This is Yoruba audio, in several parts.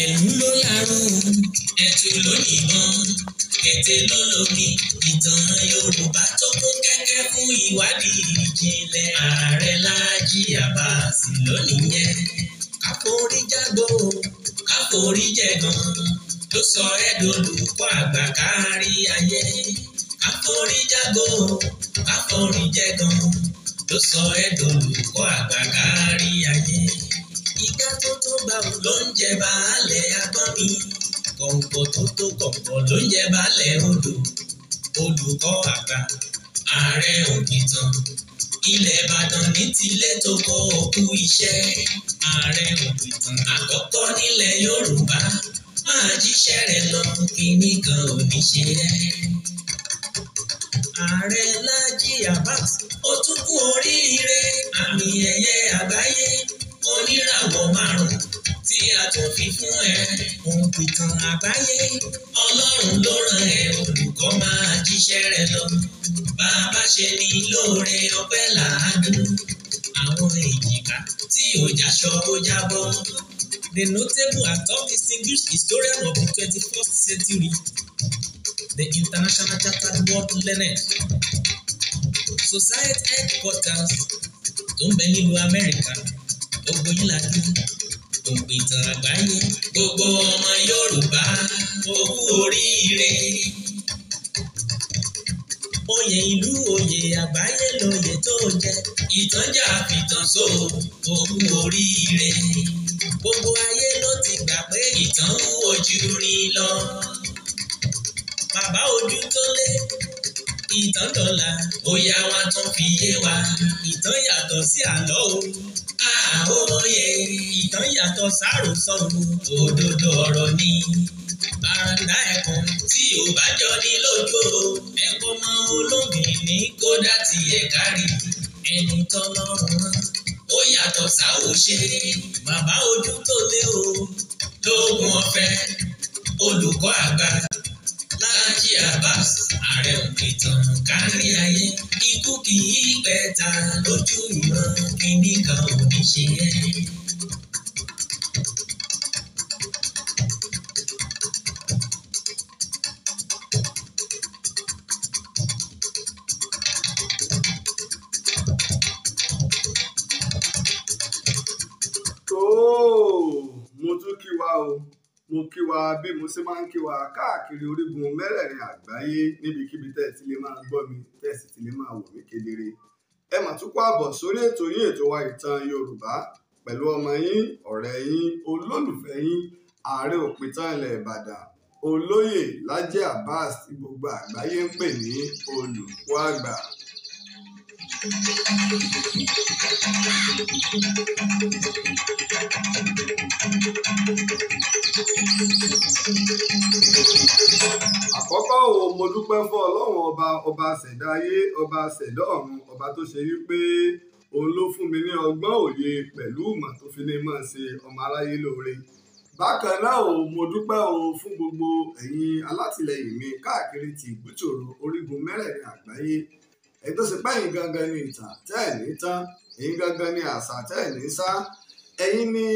Ẹ̀lú ló lárùn, ẹ̀tù ló nìbọn, kété ló lómi. Ìtàn Yorùbá tó kún kẹ́kẹ́ fún ìwádìí ìjìnlẹ̀. Ààrẹ Laji Abbas lónìí yẹn. Káforí jágbó, káforí jẹ̀gàn, ló sọ ẹ́ dolùkọ́ àgbà kárí ayé. Káforí jágbó, káforí jẹ̀gàn, ló sọ ẹ́ dolùkọ́ àgbà kárí ayé. Ìgbà tó tó gbà ló ń jẹ baálẹ̀ agbọ́n mi. Kọ̀ǹkọ̀ tó tó kọ̀ǹkọ̀ ló ń jẹ baálẹ̀ odò. Olùkọ́ àgbà Ààrẹ Òpìtàn. Ilẹ̀ Ìbàdàn ní tilé tó kọ́ òkú iṣẹ́. Ààrẹ Òpìtàn àkọ́kọ́ nílẹ̀ Yorùbá. Máa jíṣẹ́ rẹ̀ lọ, kíní kan ò ní ṣe ẹ́. Ààrẹ Laji Abbas ó tún kú oríire. Àmì ẹ̀yẹ àgbáyé oníràwọ̀ 5 tí a tún fi fún ẹ. Òpìtàn àgbáyé Ọlọ́run ló rán ẹ, olùkọ́ máa jíṣẹ́ rẹ lọ. Bàbá ṣe ní lóore ọpẹ́ làádùn. Àwọn èjìká tí ò jáṣọ ó jábọ́. The notable and top distinguished historian of the 21st century, the International Chartered World Learned Society headquarters tó ń bẹ nílùú Amẹ́ríkà. Gbogbo yín la kí. Òpìtàn àgbáyé gbogbo ọmọ Yorùbá ó kú oríire. Oyè ìlú oyè àgbáyé lóyè tó jẹ. Ìtànjà fìtàn só ó kú oríire. Gbogbo ayé ló ti gbà pé ìtàn ń ojú rin lọ. Bàbá ojú tó lé ìtàn dọ́là, ó yá wa tún fi yé wa. Ìtàn yàtọ̀ sí àlọ́ o. Àhóyè ìtàn yàtọ̀ sáròsọ o. Òdodo ọ̀rọ̀ ni bàràndà ẹ̀kún tí ò bá jọ ní lójú o. Ẹ̀kọ́ mọ olóngìn ní kódà tí ẹ̀ kárí. Ẹni tọ́lọ́run rán ó yàtọ̀ sáwòṣe. Bàbá ojú tó lé o lóògùn ọ̀fẹ́. Olùkọ́ àgbà Laji Abbas, Ààrẹ Òpìtàn kárí ayé. Ikú kì í pẹ̀ta lójú ìran, kíní kan ò ní ṣe ẹ́. Mo tún kí wa o. Mo kí wa bí mo ṣe máa ń kí wa káàkiri orígun mẹ́rẹ̀ẹ̀rin àgbáyé níbikíbi tẹ́ ẹ ti lè máa gbọ́ mi, tẹ́ ẹ sì ti lè máa wò mí kedere. Ẹ mà tún kó àbọ̀ sórí ètò yín, ètò wa Ìtàn Yorùbá pẹ̀lú ọmọ yín, ọ̀rẹ́ yín, olólùfẹ́ yín, Ààrẹ Òpìtàn ilẹ̀ Ìbàdàn, Olóyè Laji Abbas tí gbogbo àgbáyé ń pè ní olùkọ́ àgbà. Àkọ́kọ́ o, mo dúpẹ́ fún Ọlọ́run ọba ṣẹ̀dá ayé, ọba ṣẹ̀dá ọ̀run, ọba tó ṣe wípé òun ló fún mi ní ọgbọ́n òye pẹ̀lú ìmọ̀ tó fi lè máa ṣe ọmọ aráyé lóore. Bákan náà o, mo dúpẹ́ o fún gbogbo ẹ̀yin alátìlẹyìn mi káàkiri ti ìgbútòrò orígun mẹ́rẹ̀ẹ̀rin àgbáyé. Èyí tó ṣe pé ẹ̀yin gangan ni ìtàn tẹ́ ẹ̀ ní tán, ẹ̀yin gangan ni àṣà tẹ́ ẹ̀ ní sá, ẹ̀yin ni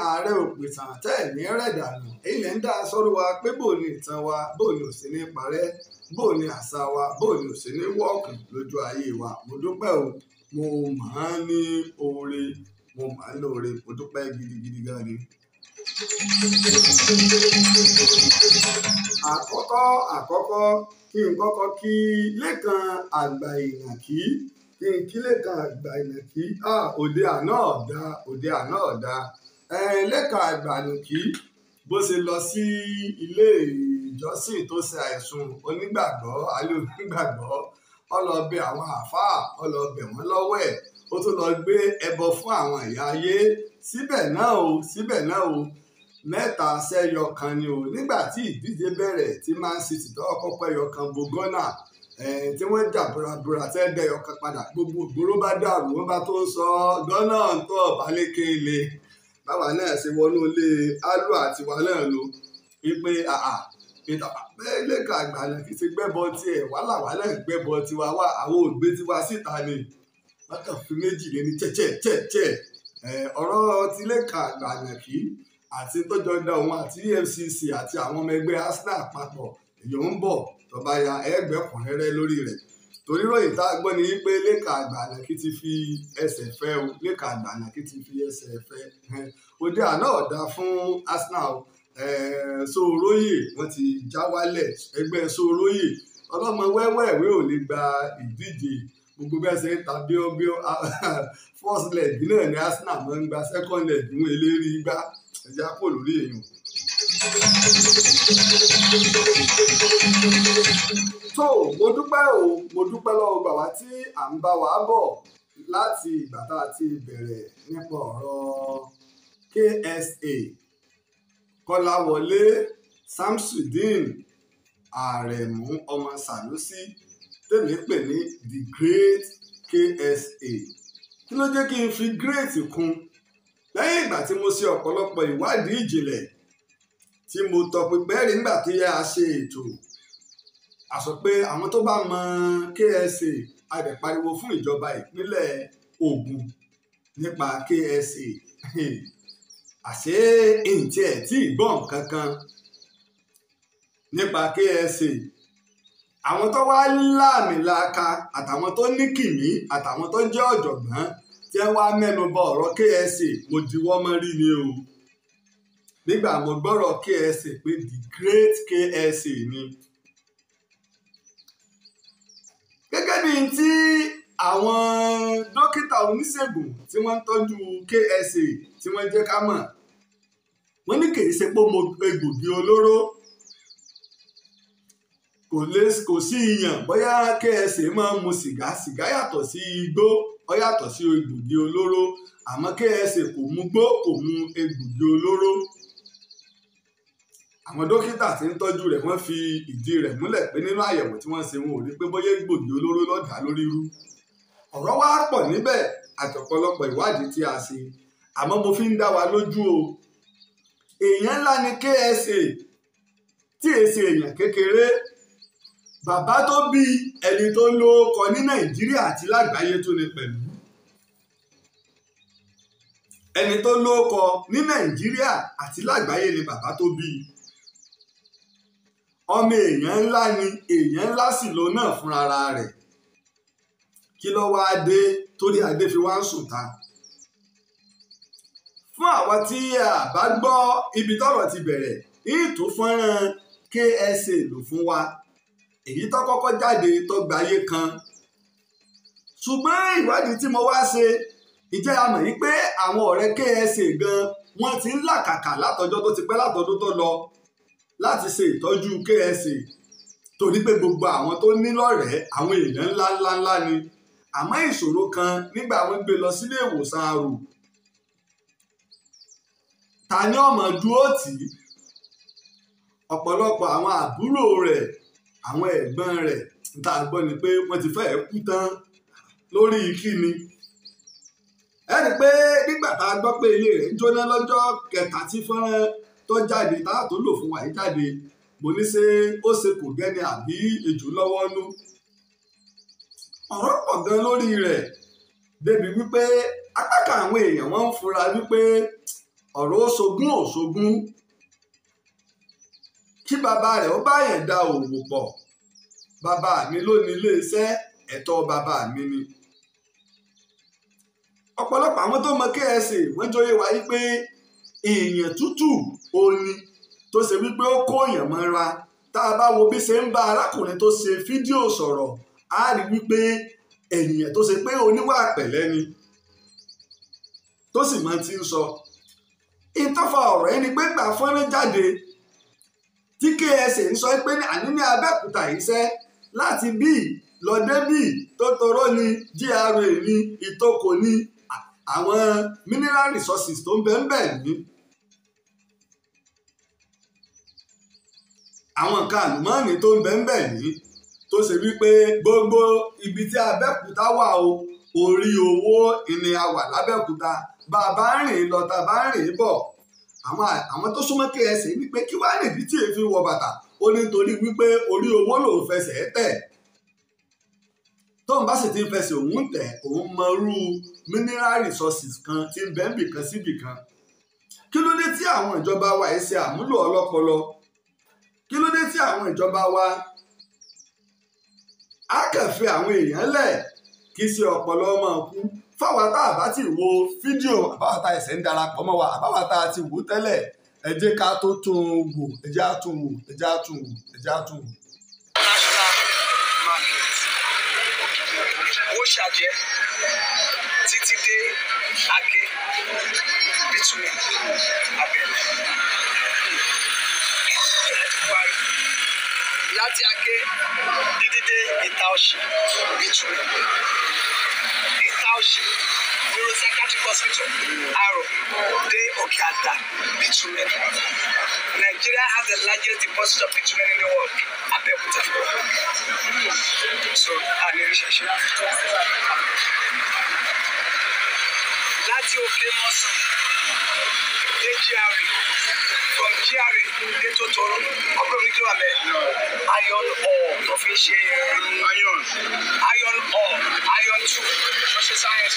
Ààrẹ Òpìtàn tẹ́ ẹ̀ ní rẹ̀dànù. Ẹ̀yin lẹ́ ń dá sọ́rọ̀ wa pé bó ni ìtàn wa, bó ni ò sí ní parẹ́, bó ni àṣà wa, bó ni ò sí ní wọ́ọ̀kùn lójú ayé wa. Mo dúpẹ́ o, mo máa ń ní oore, mo máa ń lóore, mo dúpẹ́ gidigidi gan ni. Àkọ́kọ́ kí n kọ́kọ́ kí Lékan àgbà ìnàkí, kí n kí Lékan àgbà ìnàkí. Òde àná ọ̀dà. Lékan àgbà ìnàkí bó ṣe lọ sí ilé ìjọsìn tó ṣe àìsùn onígbàgbọ́, alẹ́ onígbàgbọ́, ó lọ bẹ àwọn àáfàá, ó lọ bẹ̀ wọ́n lọ́wọ́ ẹ̀, ó tún lọ gbé ẹbọ fún àwọn ìyá ayé. Síbẹ̀ náà o 3 sẹ́yọ kan ni o. Nígbà tí ìdíje bẹ̀rẹ̀ tí Man City tó kọ́kọ́ ẹyọ kan bo Ghana, tí wọ́n jà búrabúra tẹ́ dẹ́yọ kan padà, gbogbo ìgboro bá dàrú, wọ́n bá tó ń sọ Ghana ń tọ́ balékele. Báwa náà ṣe wọnú ilé alu àtiwá náà lò wípé Lékan àgbà ìnàkí ti gbẹ́bọ tiẹ̀, wàhálà náà gbẹ́bọ tiwa wá, àwọn ògbé tiwa síta ni. Wọ́n kàn fi méjì lé ní chẹ́chẹ́. Ọ̀rọ̀ ti Lékan àgbà ìnàkí àti tó jọ da òun àti EFCC àti àwọn ọmọ ẹgbẹ́ Arsenal papọ̀ èyí ń bọ̀ tó bá ya ẹgbẹ́kùnrẹ́rẹ́ lórí rẹ̀ torí ròyìn tá a gbọ́ ni wípé Léka Àgbànàkí ti fi ẹsẹ̀ fẹ́ o Léka Àgbànàkí ti fi ẹsẹ̀ fẹ́ òde àná ọ̀dà fún Arsenal Sóoróyè wọ́n ti já wálẹ̀ ẹgbẹ́ Sóoróyè ọlọ́mọ wẹ́wẹ́ẹ̀wé ò lè gba ìdíje gbogbo bẹ́ẹ̀ ṣe ń ta bíọ́bíọ́ first leg náà ni Arsenal máa ń gba second leg ń eléri gbá ẹja kò lórí èèyàn. tó mo dúpẹ́ lọ́wọ́ bàbá tí à ń bá wa bọ̀ láti ìgbà tá a ti bẹ̀rẹ̀ nípa ọ̀rọ̀ KSA Kolawole Samsondeen Aremu ọmọ Sanusi tèmi pè ní the great KSA kí ló jẹ́ kí n fi great kún lẹ́yìn ìgbà tí mo ṣe ọ̀pọ̀lọpọ̀ ìwádìí ìjìnlẹ̀ tí mo tọpinpin rí nígbà tí a ṣe ètò a sọ pé àwọn tó bá mọ KSA a dẹ̀ pariwo fún ìjọba ìpínlẹ̀ Ògùn nípa KSA àṣé ìǹtí ẹ̀ tí ìgbọ́n kankan nípa KSA àwọn tó wá láàmìlàaka àtàwọn tó ní kìmí àtàwọn tó jẹ́ ọ̀jọ̀gbọ́n tí wọ́n wá mẹ́nu bà ọ̀rọ̀ KSA mo diwọ́ mọ́ rí ni o nígbà mo gbọ́rọ̀ KSA pé the great KSA ni gẹ́gẹ́ bí tí àwọn dókítà oníṣègùn tí wọ́n ń tọ́jú KSA tí wọ́n jẹ́ ká mọ̀ wọ́n ní kì í ṣe pé mo egbògi olóró kò sí ìyàn bóyá KSA máa ń mu sìgá yàtọ̀ sí igbó ó yàtọ̀ sí egbògi olóró àmọ́ KSA kò mu gbó kò mu egbògi olóró àwọn dókítà tí ń tọ́jú rẹ̀ wọ́n fi ìdí rẹ̀ múlẹ̀ pé nínú àyẹ̀wò tí wọ́n ṣe wọn ò rí pé bóyá egbògi olóró ló dá lórí irú ọ̀rọ̀ wá pọ̀ níbẹ̀ àti ọ̀pọ̀lọpọ̀ ìwádìí tí a ṣe àmọ́ mo fi ń dá wa lójú o èèyàn ńlá ni KSA tí èsì èèyàn kékeré bàbá tó bí ẹni tó lóókọ ní Nàìjíríà àti lágbàáyé tó ní pẹ̀lú ẹni tó lóókọ ní Nàìjíríà àti lágbàáyé ni bàbá tó bí ọmọ èèyàn ńlá ni èèyàn ńlá sì ló náà fúnra rẹ̀ kí ló wá dé torí adé fi wá ń sùn ta fún àwọn tí a bá gbọ́ ibi tọ́rọ̀ ti bẹ̀rẹ̀ ìtò fọ́nrán KSA lò fún wa èyí tó kọ́kọ́ jáde tó gbáyé kan ṣùgbọ́n ìwádìí tí mo wá ṣe ìjẹ́ a mọ̀ yí pé àwọn ọ̀rẹ́ KSA gan wọ́n ti ń làkàkà látọjọ́ tó ti pẹ́ látọdún tó lọ láti ṣe ìtọ́jú KSA torí pé gbogbo àwọn tó ní lọ́rẹ̀ẹ́ àwọn èèyàn ńláńlá ni àmọ́ ìṣòro kan nígbà wọ́n gbé lọ sílé ìwòsàn àrò ta ni ọmọ dúró tì í ọ̀pọ̀lọpọ̀ àwọn àbúrò rẹ̀ àwọn ẹ̀gbọ́n rẹ̀ níta gbọ́ ni pé wọ́n ti fẹ́ẹ̀ kú tán lórí kíni ẹ rí i pé nígbà tá a gbọ́ pé ilé rẹ̀ ń jóná lọ́jọ́ kẹta tí fọ́nrán tó jáde tá a tó lò fún wa yìí jáde mo ní ṣe ó ṣe kò gẹ́ni àbí ejò lọ́wọ́ nú ọ̀rọ̀ pọ̀ gan lórí rẹ̀ débi wípé apá kan àwọn èèyàn wọ́n ń fura wípé ọ̀rọ̀ òṣogún kí bàbá rẹ̀ ó bá yẹn da òwò pọ̀ bàbá mi ló ní iléeṣẹ́ ẹ̀tọ́ bàbá mi ni ọ̀pọ̀lọpọ̀ àwọn tó mọ KSA wọ́n jóyè wáyé pé èèyàn tútù òní tó ṣe wípé ó kó èèyàn mọ́ra tá a bá wo bí ṣe ń bá arákùnrin tó ṣe fídíò sọ̀rọ̀ á rí wípé èèyàn tó ṣe pé oníwà pẹ̀lẹ́ ni tó sì máa ti ń sọ ìtọ́fà ọ̀rọ̀ ẹni pé gbà fọ́nrán jáde tí KSA ń sọ pé àní ní Abẹ́òkúta iṣẹ́ láti bí lọ dé bí tó toró ni GRA ni ìtòkò ni àwọn mineral resources tó ń bẹ ń bẹ ní àwọn nǹkan àlùmọ́ọ́nì tó ń bẹ ń bẹ ní tó ṣe wípé gbogbo ibi tí Abẹ́òkúta wà o orí owó ìní àwà lábẹ́òkúta bá a bá rìn lọ tá a bá rìn bọ̀ àwọn tó súnmọ́ KSA ní pé kí wàá nìdí tí èéfín wọ bàtà ó ní torí wípé orí owó lòún fẹsẹ̀ tẹ̀ tóun bá sì ti ń fẹsẹ̀ òun tẹ̀ òun mọrú mineral resources kan tí ń bẹ ń bì kan síbì kan kí ló dé tí àwọn ìjọba wa ẹ̀ ṣe àmúlò ọlọ́pọlọ? Kí ló dé tí àwọn ìjọba wa á kàn fi àwọn èèyàn lẹ̀ kí ṣe ọpọlọ máa kú? Fáwọn tá a bá ti wo fídíò, àbáwá tá ẹsẹ̀ ń darapọ̀ mọ́ wa, àbáwá tá a ti wò tẹ́lẹ̀, ẹ jẹ́ ká tó tún un wò, ẹ jẹ́ á tún wò, ẹ jẹ́ á tún wò, ẹ jẹ́ á tún wò. Owó ṣàjẹ́ títí dé Ake bitumen abẹ́rẹ́. Láti Ake dídí dé Ìta Ọ̀ṣì bitumen. Ìta Ọ̀ṣì neuropsychiatric hospital Aro dé Òkè Àdá bitumen. Nigeria has the largest deposit of bitumen in the world. Abẹ́òkúta. So, a ní research. Láti Òkè Mọ́sàn dé GRA, from GRA dé Tòtòrò, ọgbọ́n mi kí wà mẹ́. Iron ore tó fi ṣe iron ore, iron 2, social science.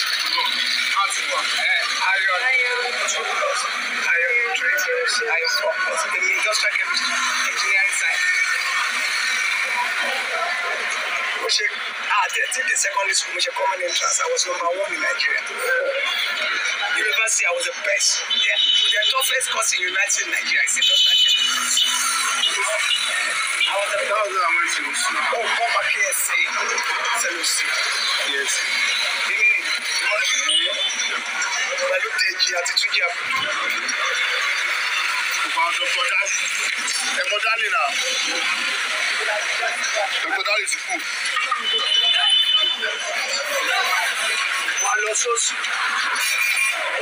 Iron 2 plus, iron 3 plus, iron 4 plus, industrial chemistry, engineering science. At the secondary school, common entrance, I was #1 in Nigeria. University, I was the best. Yeah, the toughest course in university in Nigeria is industrial chemistry. I was the best. Former KSA, Sanusi. Yes. Pẹ̀lú Deji àti Túnjí Àbùdù. Dr. Dali. Ẹ̀mọ́ Dali náà. Dr. Dali ti kú. Wà lọ sóòsù.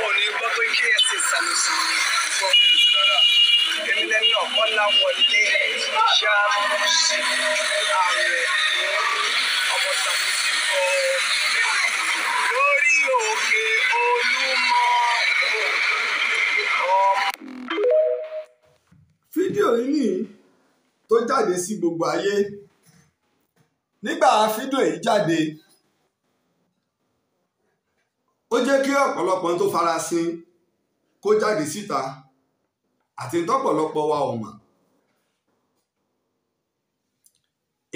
Wọ́n ní gbọ́ pé KSA Sanusi. Gbọ́ pé o ti dára. Èmi lẹ́nu Kolawole Sanusi Aare ọmọ Sanusi kọ́ lórí òkè Olúmọ. Fídíò yìí tó jáde sí gbogbo ayé. Nígbà fídíò yìí jáde, ó jẹ́ kí ọ̀pọ̀lọpọ̀ tó farasin kó jáde síta àti tọ́pọ̀lọpọ̀ wa ò mọ̀.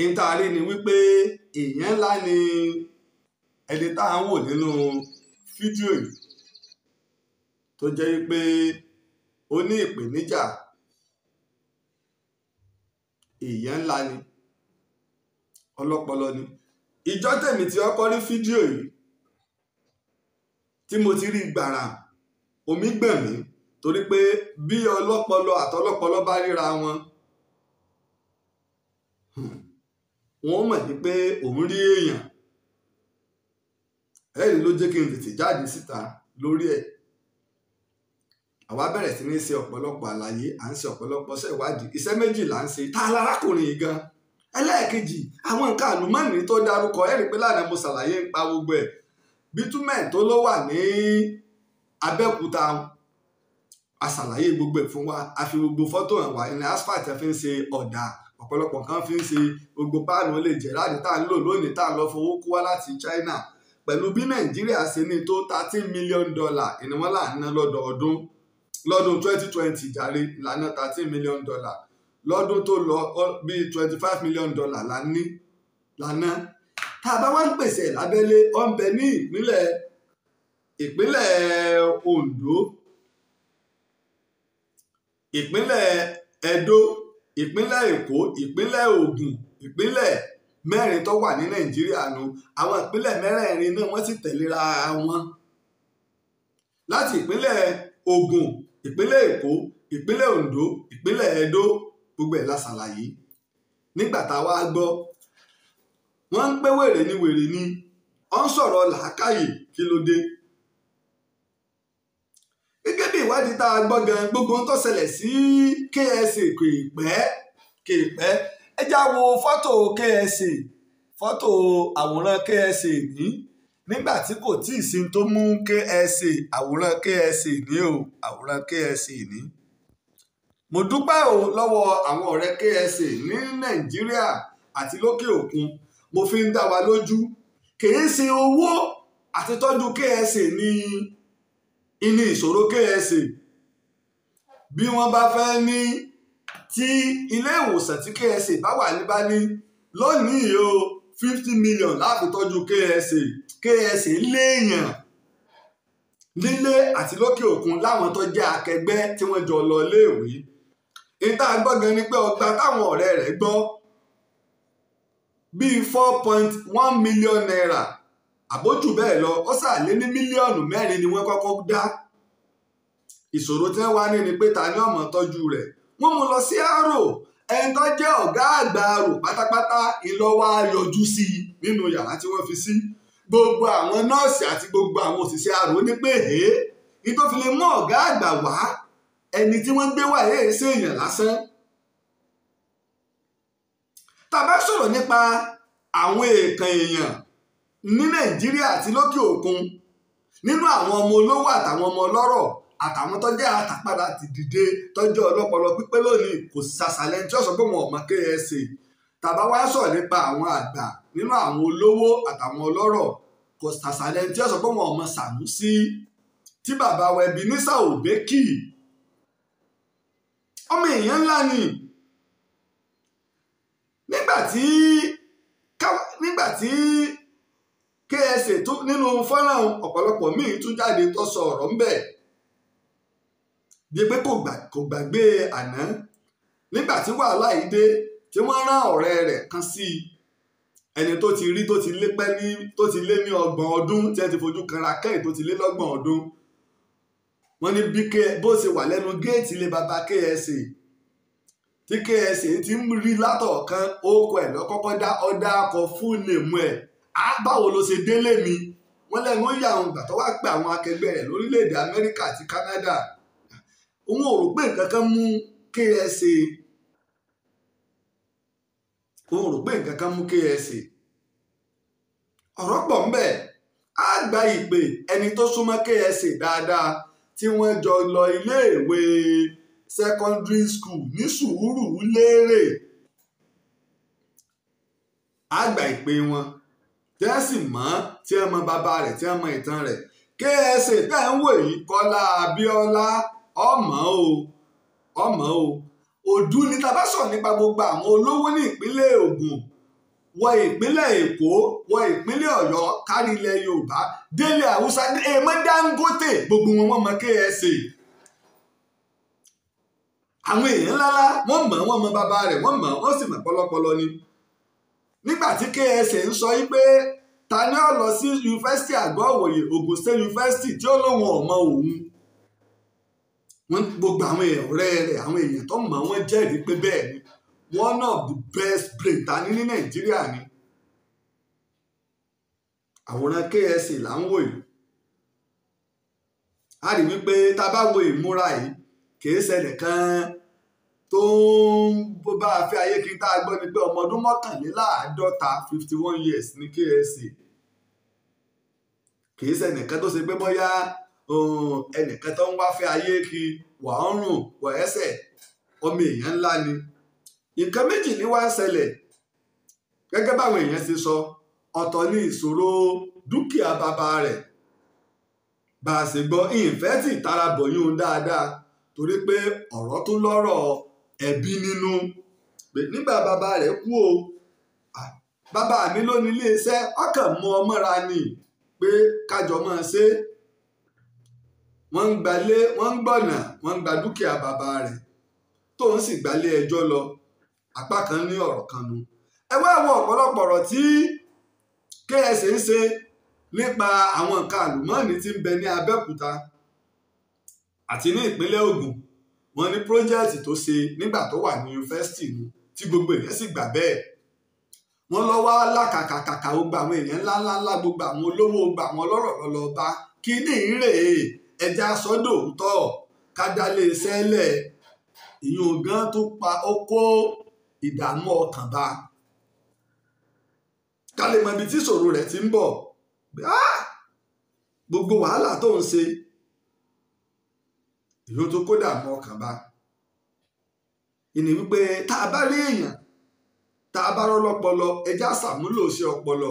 Ìtaari ni wípé èèyàn ńlá ni ẹni tá à ń wò nínú fídíò yìí tó jẹ́ wípé ó ní ìpèníjà. Èèyàn ńlá ni, ọlọ́pọlọ ni. Ìjọ́ tèmi tí ọkọ rí fídíò yìí tí mo ti rí gbàrà, omi gbọ̀n mí, torí pé bí ọlọ́pọlọ àtọlọ́pọlọ bá ríra wọn, wọ́n mọ̀ ní pé òun rí èèyàn. Ẹ̀rí ló jẹ́ kí n tètè jáde síta lórí ẹ̀. Àwa bẹ̀rẹ̀ sí ní ṣe ọ̀pọ̀lọpọ̀ àlàyé, à ń ṣe ọ̀pọ̀lọpọ̀ iṣẹ́ ìwádìí. Iṣẹ́ méjì là ń ṣe. Ta lárákùnrin yìí gan? Ẹlẹ́ẹ̀kejì, àwọn nǹkan àlùmọ́ọ́nì tó dárúkọ, ẹ̀rí pé lánàá mo ṣàlàyé nípa gbogbo ẹ̀. Bitumen tó ló wà ní Abẹ́òkúta, a ṣàlàyé gbogbo ẹ̀ fún wa. A fi gbogbo fọ́tò hàn wá. Ní asphalt fi ń ṣe ọ̀dà, ọ̀pọ̀lọpọ̀ kan fi ń ṣe gbogbo páànù olè jẹ̀ráàdì tá à ń lò lónìí, tá à ń lọ fowó kó wá láti China. Pẹ̀lú bí Nàìjíríà ṣe ní tó $13 million ìníwọ́n là ń ná lọ́dọọdún. Lọ́dún 2020 jàre ìlànà $13 million. Lọ́dún tó lọ bíi $25 million lánàá. Tá a bá wá ń pèsè lábẹ́lé, ó ń bẹ ní ìpínlẹ̀ Ondo, ìpínlẹ̀ Edo, ìpínlẹ̀ Èkó, ìpínlẹ̀ Ògùn, ìpínlẹ̀ mẹ́rin tó wà ní Nàìjíríà nù. Àwọn ìpínlẹ̀ mẹ́rẹ̀ẹ̀rin náà wọ́n sì tẹ̀léra wọn. Láti ìpínlẹ̀ Ògùn, ìpínlẹ̀ Èkó, ìpínlẹ̀ Ondo, ìpínlẹ̀ Edo, gbogbo ẹ̀ la ṣàlàyé. Nígbà tá a wá gbọ́, wọ́n ń pé wèrè ni, ó ń sọ̀rọ̀ làákàyè, kí ló dé? Gẹ́gẹ́ bí ìwádìí tá a gbọ́ gan, gbogbo ohun tó ṣẹlẹ̀ sí KSA kò pẹ́. Ẹ já wo fọ́tò KSA, fọ́tò àwòrán KSA nígbà tí kò tí ì sí tó mú KSA, àwòrán KSA àwòrán KSA ní. Mo dúpẹ́ lọ́wọ́ àwọn ọ̀rẹ́ KSA ní Nàìjíríà àti lókè òkun. Mo fi ń dá wa lójú, kìí ṣe owó àti tọ́jú KSA ní ìṣòro KSA. bí wọ́n bá fẹ́ ní tí ilé ìwòsàn tí KSA bá wà ní bá ní lónìí o 50 million láti tọ́jú KSA léèyàn nílé àti lókè òkun láwọn tó jẹ́ akẹgbẹ́ tí wọ́n jọ lọ léèwé. ìta gbọ́ngàn ni pé ọgbà táwọn ọ̀rẹ́ rẹ̀ gbọ́ bíi 4.1 million naira àbójú bẹ́ẹ̀ lọ ó sàlé ní mílíọ̀nù 4 ni wọ́n kọ́kọ́ dá. ìṣòro tí wọ́n wá ní ni pé ta ni ọmọ tọ́jú rẹ̀. wọ́n mú lọ sí Àrò ẹni tó jẹ́ ọ̀gá àgbà Àrò pátápátá ìlọ́wọ́ yọjú sí i nínú yàrá tí wọ́n fi sí. gbogbo àwọn nọ́ọ̀sì àti gbogbo àwọn òṣìṣẹ́ Àrò ní pé ní tó fi lè mú ọ̀gá àgbà wá ẹni tí wọ́n gbé wá ṣe èèyàn lásán. tá a bá sọ̀rọ̀ nípa àwọn èèkàn èèyàn ní Nàìjíríà àti lókè òkun nínú àwọn ọmọ olówó àtàwọn ọmọ ọlọ́rọ̀ àtàwọn tó jẹ́ àtàpadà ti dìde tọ́jú ọlọ́pọlọ pípé lónìí kò sàṣàlẹ̀ tí ó sọ pé wọn ò mọ KSA. tàbá wá sọ̀rọ̀ nípa àwọn àgbà nínú àwọn olówó àtàwọn ọlọ́rọ̀ kò sàṣàlẹ̀ tí ó sọ pé wọn ò mọ Sanusi tí bàbá wa ẹbí nísà òbẹ́kì. ọmọ èèyàn ńlá ni nígbà tí KSA tó nínú fọ́nrán ọ̀pọ̀lọpọ̀ míì tún jáde tó sọ ọ̀rọ̀ ńbẹ̀ bí pé kò gbàgbé àná nígbà tí wàhálà yìí dé tí wọ́n rán ọ̀rẹ́ rẹ̀ kan sí ẹni tó ti rí tó ti lé ní 30 ọdún tí ẹ ti fojú kanra kẹ́yìn tó ti lé 30 ọdún. wọ́n ní bí bó ṣe wà lẹ́nu géètì ilé baba KSA tí KSA ti ń rí látọ̀ọ̀kan orúkọ ẹ̀ lọ́kọ́kọ́ dá ọ̀dà akọ fún nèmú ẹ̀ báwo ló ṣe délé mi. wọ́n lẹ́nu ó yà àwọn ìgbà tó wá pé àwọn akẹgbẹ́ rẹ̀ lórílẹ̀‐èdè Amẹ́ríkà àti Canada òun ò rò pé nǹkan kan mú KSA ọ̀rọ̀ pọ̀ ńbẹ̀. á gba ìpè ẹni tó súnmọ́ KSA dáadáa tí wọ́n jọ lọ iléèwé secondary school ní Sùúrùlérè. á gba ìpè wọn tí wọ́n sì mọ̀ tí wọ́n mọ bàbá rẹ̀ tí wọ́n mọ ìtàn rẹ̀. KSA tẹ́ ń wò yìí Kọ́lá Abíọ́lá ọmọ o òdú ní tá bá sọ̀rọ̀ nípa gbogbo àwọn olówó ní ìpínlẹ̀ Ògùn wọ ìpínlẹ̀ Èkó wọ ìpínlẹ̀ Ọ̀yọ́ kárí ilẹ̀ Yorùbá délé Haúsá èèmọ̀ Dangote gbogbo wọn mọ KSA. àwọn èèyàn ńláńlá wọ́n mọ bàbá rẹ̀ wọ́n sì mọ̀ pọlọpọlọ ni. nígbà tí KSA ń sọ yí pé ta ni ó lọ sí yunifásitì Àgọ́-Ìwòye Ògùn State University tí ó lóun ọmọ òun wọ́n gbogbo àwọn ọ̀rẹ́ rẹ̀ àwọn èèyàn tó mọ̀ wọ́n jẹ́rìí pé bẹ́ẹ̀ ni one of the best brain ta ní Nàìjíríà ni. àwòrán KSA là ń wò yìí. a rí wípé tá a bá wo ìmúra yìí kìí ṣẹlẹ̀ kan tó ń bá a fẹ́ ayé kí n tá a gbọ́ ni pé ọmọ ọdún 51 51 years ní KSA. kìí ṣẹlẹ̀ kan tó ṣe pé bóyá ẹnìkan tó ń wá fẹ́ ayé kí wà ọrùn wà ẹsẹ̀ ọmọ èèyàn ńlá ni. nǹkan méjì ní wá ń ṣẹlẹ̀ gẹ́gẹ́ báwọn èèyàn ti sọ ọ̀tọ̀ ní ìṣòro dúkìá bàbá rẹ̀ bá a ṣe gbọ́ ìfẹ́ tí ìtara bọ̀yún dáadáa torí pé ọ̀rọ̀ tó lọ́rọ̀ ẹbí nínú pé nígbà bàbá rẹ̀ kú o bàbá mi ló ní iléeṣẹ́ ọkàn mú ọmọ ra ni pé kájọ máa ṣe wọ́n ń gbalé wọ́n ń gbọ̀nà wọ́n ń gba dúkìá bàbá rẹ̀ tóun sì gbalé ẹjọ́ lọ apá kan ní ọ̀rọ̀ kan nu. ẹ wá àwọn ọ̀pọ̀lọpọ̀ ọ̀rọ̀ tí KSA ń ṣe nípa àwọn nǹkan àlùmọ́ọ́nì tí ń bẹ ní Abẹ́òkúta àti ní ìpínlẹ̀ Ògùn wọ́n ní pírójẹ́ẹ̀tì tó ṣe nígbà tó wà ní yunifásitì nu tí gbogbo èèyàn sì gbà bẹ́ẹ̀. wọ́n lọ wá lákàkàkà gbogbo àwọn èèyàn ńláńlá gbogbo àwọn olówó gbogbo àwọn ọlọ́rọ̀ lọ́lọ́ bá kí ní ìrèé ẹja sọ́dọ̀ òótọ́ kádálé sẹ́lẹ̀ ìyún gan tó pa ó kó ìdààmú ọkàn bá ká lè mọ ibi tí ìṣòro rẹ̀ ti ń bọ̀ gbogbo wàhálà tó ń ṣe ìyún tó kó ìdààmú ọkàn bá ìní wípé tá a bá rí èèyàn tá a bá rọ́ lọ́pọlọ ẹja ṣàmúlò sí ọpọlọ.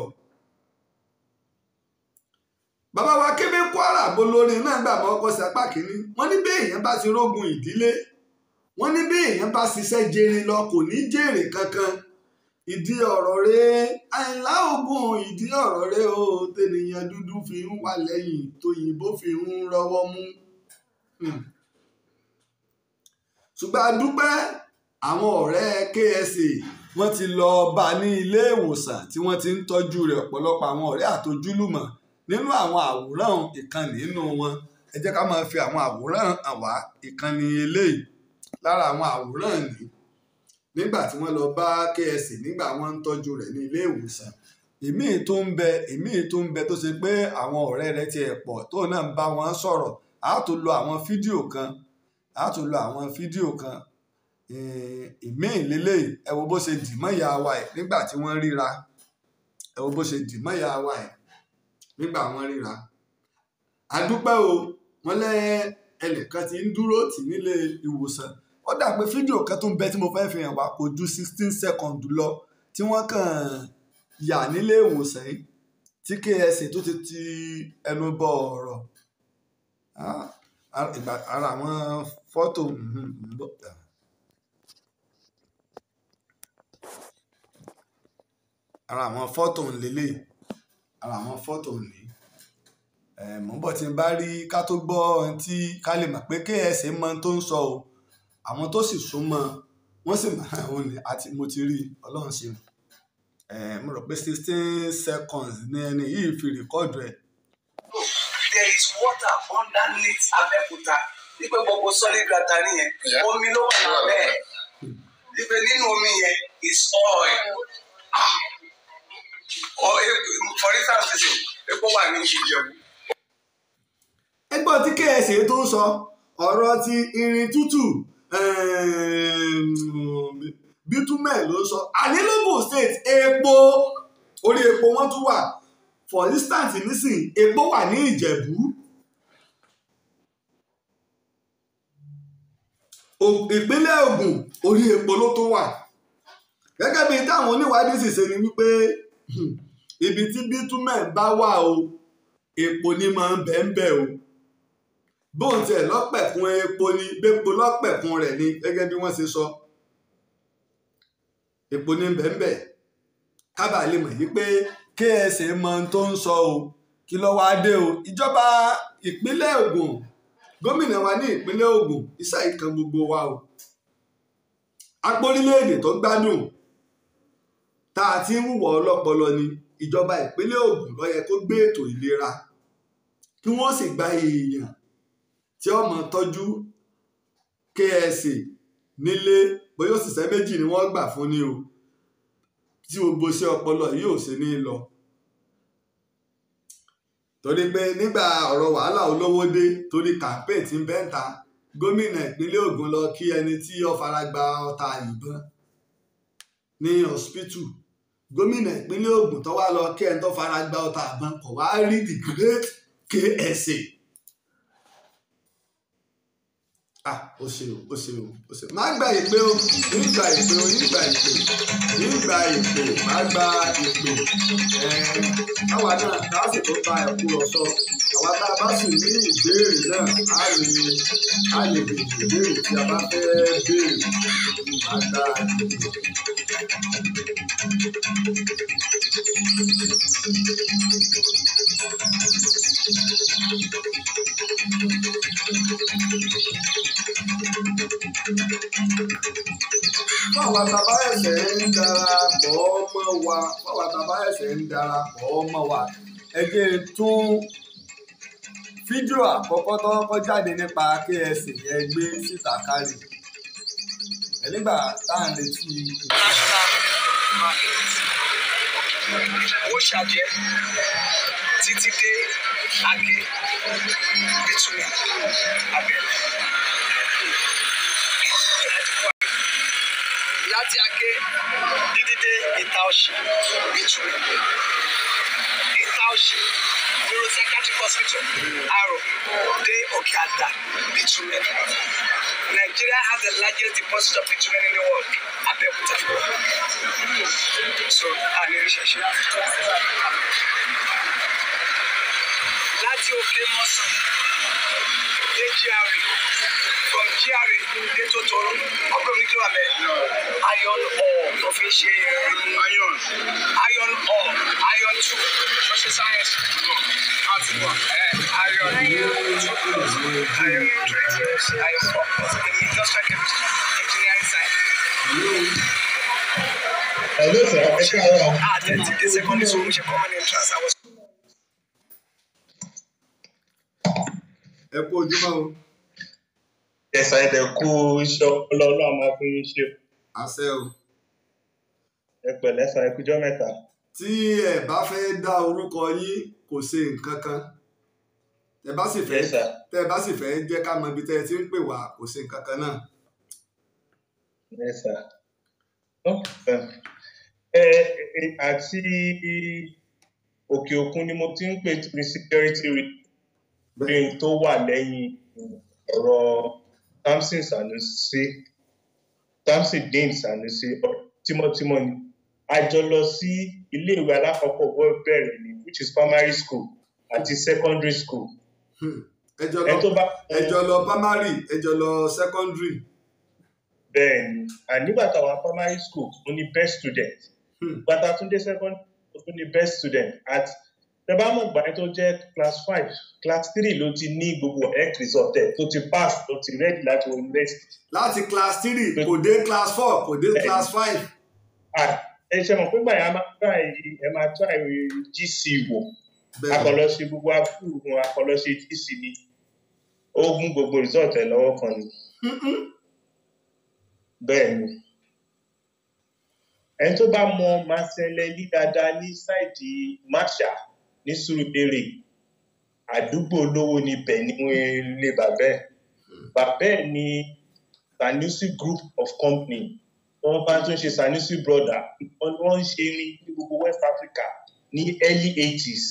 bàbá wa kébé Kwara bolórin náà gbà mọ́ ọkọ sí apá kínní wọ́n ní bí èèyàn bá ti rógun ìdílé wọ́n ní bí èèyàn bá ṣiṣẹ́ jèrè lọ kò ní jèrè kankan ìdí ọ̀rọ̀ rẹ̀ Àyìnlá Ògún ìdí ọ̀rọ̀ rẹ̀ o tènìyàn dúdú fi ń wà lẹ́yìn tóyìnbó fi ń rọ́wọ́ mú. ṣùgbọ́n a dúpẹ́ àwọn ọ̀rẹ́ KSA wọ́n ti lọ bá ní ilé ìwòsàn tí wọ́n ti ń tọ́jú rẹ̀ ọ̀pọ̀lọpọ̀ àwọn ọ̀rẹ́ àtojúlùmọ̀ nínú àwọn àwòrán ìkànnì nínú wọn ẹ jẹ́ ká máa fi àwọn àwòrán hàn wá ìkànnì eléyìí lára àwọn àwòrán ní nígbà tí wọ́n lọ bá KSA nígbà wọ́n ń tọ́jú rẹ̀ ní ilé ìwòsàn ìmíì tó ń bẹ tó ṣe pé àwọn ọ̀rẹ́ rẹ̀ ti ẹ̀ pọ̀ tó náà ń bá wọn sọ̀rọ̀ á tó lo àwọn fídíò kan ìmíì lélẹ́yìí ẹ wo bó ṣe dì mọ́ ìyá wa ẹ̀ nígbà tí wọ́n ríra ẹ wo bó ṣe dì mọ́ ìyá wa ẹ̀ nígbà wọ́n ríra àdúpẹ́ o wọ́n lẹ́ ẹnìkan ti ń dúró tì nílé ìwòsàn ó dà pé fídíò kan tó ń bẹ tí mo fẹ́ fi hàn wá kò ju 16 seconds lọ tí wọ́n kàn yà nílé ìwòsàn yìí tí KSA tó ti ẹnu bọ ọ̀rọ̀ ara àwọn fọ́tò ara àwọn fọ́tò ńlẹ́lẹ̀ ara àwọn fọ́tò ńlẹ́ mọ̀ bọ́ tí n bá rí ká tó gbọ́ ohun tí ká lè mọ̀ pé KSA mọ tó ń sọ o àwọn tó sì súnmọ́ wọ́n sì mọ̀ òun ni àti mo ti rí ọlọ́run ṣe mo rò pé 16 seconds ní ẹni yìí fi rìkọ́ọ̀dù ẹ̀. There is water underneath Abẹ́òkúta wípé gbogbo solid grata nìyẹn omi ló wà lábẹ́ wípé nínú omi yẹn is oil. For instance epo wà ní Ìjẹ̀bú. ẹgbọ́n tí KSA tó ń sọ ọ̀rọ̀ ti irin tútù bitumen ló ń sọ àní l'Ógùn state epo orí epo wọ́n tún wà for instance nísìn epo wà ní Ìjẹ̀bú ìpínlẹ̀ Ògùn orí epo ló tún wà gẹ́gẹ́ bí táwọn oníwádìí sì ṣe ni wípé ibi tí bitumen bá wà o epo ní máa ń bẹ́ẹ̀ o bóun tiẹ̀ lọ́pẹ̀kun epo ni bẹ́ẹ̀po lọ́pẹ̀kun rẹ̀ ni gẹ́gẹ́ bí wọ́n ṣe sọ epo ní bẹ́ẹ̀ kábàá lè mọ̀ yìí pé KSA mọ ohun tó ń sọ o kí ló wáá dé o ìjọba ìpínlẹ̀ Ògùn gómìnà wa ní ìpínlẹ̀ Ògùn iṣẹ́ ìkan gbogbo wa o agbórílẹ̀-èdè tó gbádùn tá a ti ń wùwọ́ ọlọ́pọlọ ni ìjọba ìpínlẹ̀ Ògùn ló yẹ kó gbé ètò ìlera kí wọ́n sì gba èèyàn tí ó máa tọ́jú KSA nílé bóyá òṣìṣẹ́ méjì ni wọ́n gbà fún ni o tí gbogbo iṣẹ́ ọpọlọ yìí ò ṣe ní lọ torí pé nígbà ọ̀rọ̀ wàhálà olówó dé torí campaign tí ń bẹ́ǹta gómìnà ìpínlẹ̀ Ògùn lọ kí ẹni tí ó fara gba ọta ìbọn ní hospital gómìnà ìpínlẹ̀ Ògùn tó wá lọ kí ẹni tó fara gba ọta ìbọn kò wá rí the great KSA. ó ṣe o má gba ìpè o nígbà ìpè má gba ìpè káwa náà káàsì tó bá ẹ̀kú lọ sọ àwa tá a bá sì ní ìbéèrè náà á lè béèrè ìbéèrè tí a bá fẹ́ béèrè má gba ìpè. Fáwọn àtàbá ẹ̀sẹ̀ ń darapọ̀ mọ́ wa ẹ jẹ́ tún fídíò àkọ́kọ́ tó kọ́kọ́ jáde nípa KSA yẹn gbé síta kárí ẹ nígbà tá à ń retí. Ó ṣàjẹ́ títí dé Àgé bitumen abẹ́rẹ́. Láti Àgé dídí dé Ìta Ọ̀ṣì bitumen. Ìta Ọ̀ṣì neuropsychiatric hospital Aare dé Òkè Àdá bitumen. Nigeria has the largest deposit of bitumen in the world. Abẹ́òkúta. So, àní ìṣẹ̀ṣẹ̀. Láti Òkè Mọ́sàn GRA. From GRA, dé Totoro. Ọgbọ́n mi kí ló wà bẹ́ẹ̀. Iron ore tó fi ṣe iron ore, iron 2, social science. Iron 2, iron 20, iron 4. Industrial chemistry, engineering science. Hello, sir. Then the secondary school, which common entrance, I was. Ẹ kú ojúmọ́ o. Ẹ̀sà ẹ̀dẹ̀ kú iṣẹ́ ọlọ́run a máa fi ń ṣe. Àṣẹ o. Ẹ pẹ̀lẹ́ sà, ẹ kújọ́ mẹ́ta. Tí ẹ bá fẹ́ dá orúkọ yín kò ṣe nǹkan kan. Tẹ́ bá sì fẹ́ jẹ́ ká mọ ibi tẹ́ ẹ ti ń pè wá kò ṣe nǹkan kan náà. Yes, sir. Àti òkè òkun ni mo ti ń pè ní security ring tó wà lẹ́yìn ọ̀rọ̀ Samsondeen Sanusi tímọ́tímọ́ ni. A jọ lọ sí iléèwé alákọ̀ọ́kọ́ wọ́n bẹ̀rẹ̀ ni which is primary school àti secondary school. Ẹ jọ lọ primary, ẹ jọ lọ secondary. Bẹ́ẹ̀ni, nígbà táwọn primary school ó ní best student. Bàtà tún dé secondary ó ní best student at tẹ́ bá mọ̀ gbà tó jẹ́ class 5, class 3 ló ti ní gbogbo health result ẹ̀ tó ti pass tó ti ready láti wọ university. Láti class 3 kò dé class 4 kò dé class 5. Ẹ ṣe mọ̀ pé gbà yẹn ẹ máa try GC wò. Akọ̀lọ́ṣe gbogbo àbúrò akọ̀lọ́ṣe GC ni. Ó mú gbogbo result ẹ̀ lọ́wọ́ kan ni. Bẹ́ẹ̀ni. Ẹni tó bá mọ Marcellin ní dáadáa ní sáìdì Masha ní Surulere, àdúgbò olówó ni bẹ̀ ní ilé bàbá ẹ̀. Bàbá ẹ̀ ní Sanusi Group of Company. Wọ́n bá tún ṣe Sanusi Brother. Wọ́n ń ṣe ní gbogbo West Africa ní early 80s.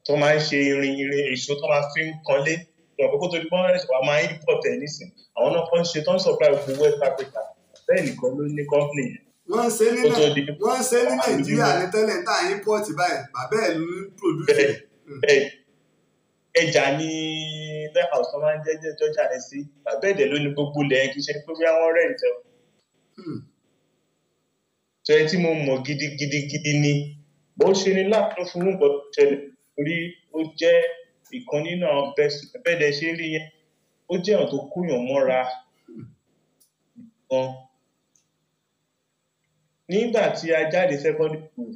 Tó máa ń ṣe irin èso tó máa fi ń kanlé. Ìgbàgbọ́ tó di bọ́n rẹ̀ wà máa ń import ẹ̀ nísìn. Àwọn náà kàn ṣe tó ń supply gbogbo West Africa. Bẹ́ẹ̀ nìkan ló ní company yẹn. Wọ́n ń ṣe ní Nàìjíríà ní tẹ́lẹ̀ tá à ń import báyìí. Bàbá ẹ̀ ló ń produce. Bẹ́ẹ̀ ẹja ní warehouse tó máa ń jẹ́jẹ́ tó jáde sí. Bàbá ẹ̀dẹ̀ ló ní gbogbo lẹ́yìn kì í ṣe pé bí wọ́n rẹ̀ ìtẹ́. Ṣé tí mo mọ̀ gidigidi ni bó ṣe ní láàánú fún nǹkan tó ṣẹlẹ̀ torí ó jẹ́ ìkan nínú àwọn best bẹ́ẹ̀dẹ̀ ṣe rí yẹn. Ó jẹ́ ọ̀n tó kúyàn mọ́ra gan. Nígbà tí a jáde secondary school,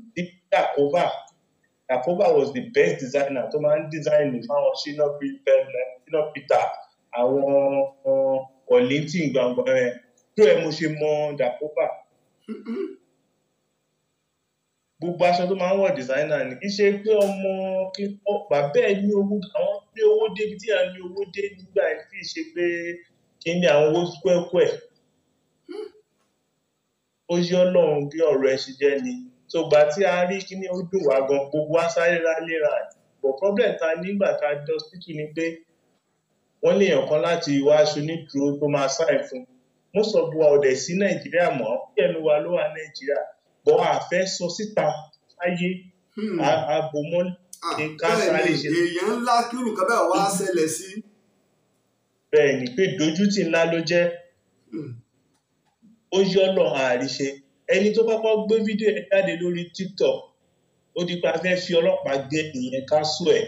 Yakoba was the best designer tó máa ń design fáwọn Shina Peter, àwọn Kollington gbàngbà rẹ̀. Tó ẹ mo ṣe mọ Yakoba. Gbogbo aṣọ tó máa ń wọ̀ designer ni. Kì í ṣe pé bàbá ẹ̀ ní owó, àwọn ní owó dé bí tí a ní owó dé nígbà yẹn kì í ṣe pé kí ní àwọn owó kwẹ́kwẹ́. Ó yí Ọlọ́run bí ọ̀rọ̀ ẹ̀ ṣe jẹ́ ni. So gbà tí a rí kíní ó dùn wá gan gbogbo wa sáré léra. But problem ta nígbà tá a dé hospital ni pé wọ́n léèyàn kan láti wá aṣọ onídùúró tó máa sáì fún. Mo sọ bu wa ọ̀dẹ̀ sí Nàìjíríà mọ́, kí ẹnu wa ló wà Nàìjíríà. Bọ́ a fẹ́ sọ síta ayé àbòmọ́ ká sáré ṣe. Èèyàn ńlá kírù kan bẹ́ẹ̀ wá ṣẹlẹ̀ sí. Bẹ́ẹ̀ni pé dójútì ńlá ló jẹ́. Ó yí Ọlọ́run àríṣe. Ẹni tó kọ́kọ́ gbé fídíò ẹ̀ jáde lórí TikTok ó di pé a fẹ́ fi ọlọ́pàá gbé ìyẹn ká sùn ẹ̀.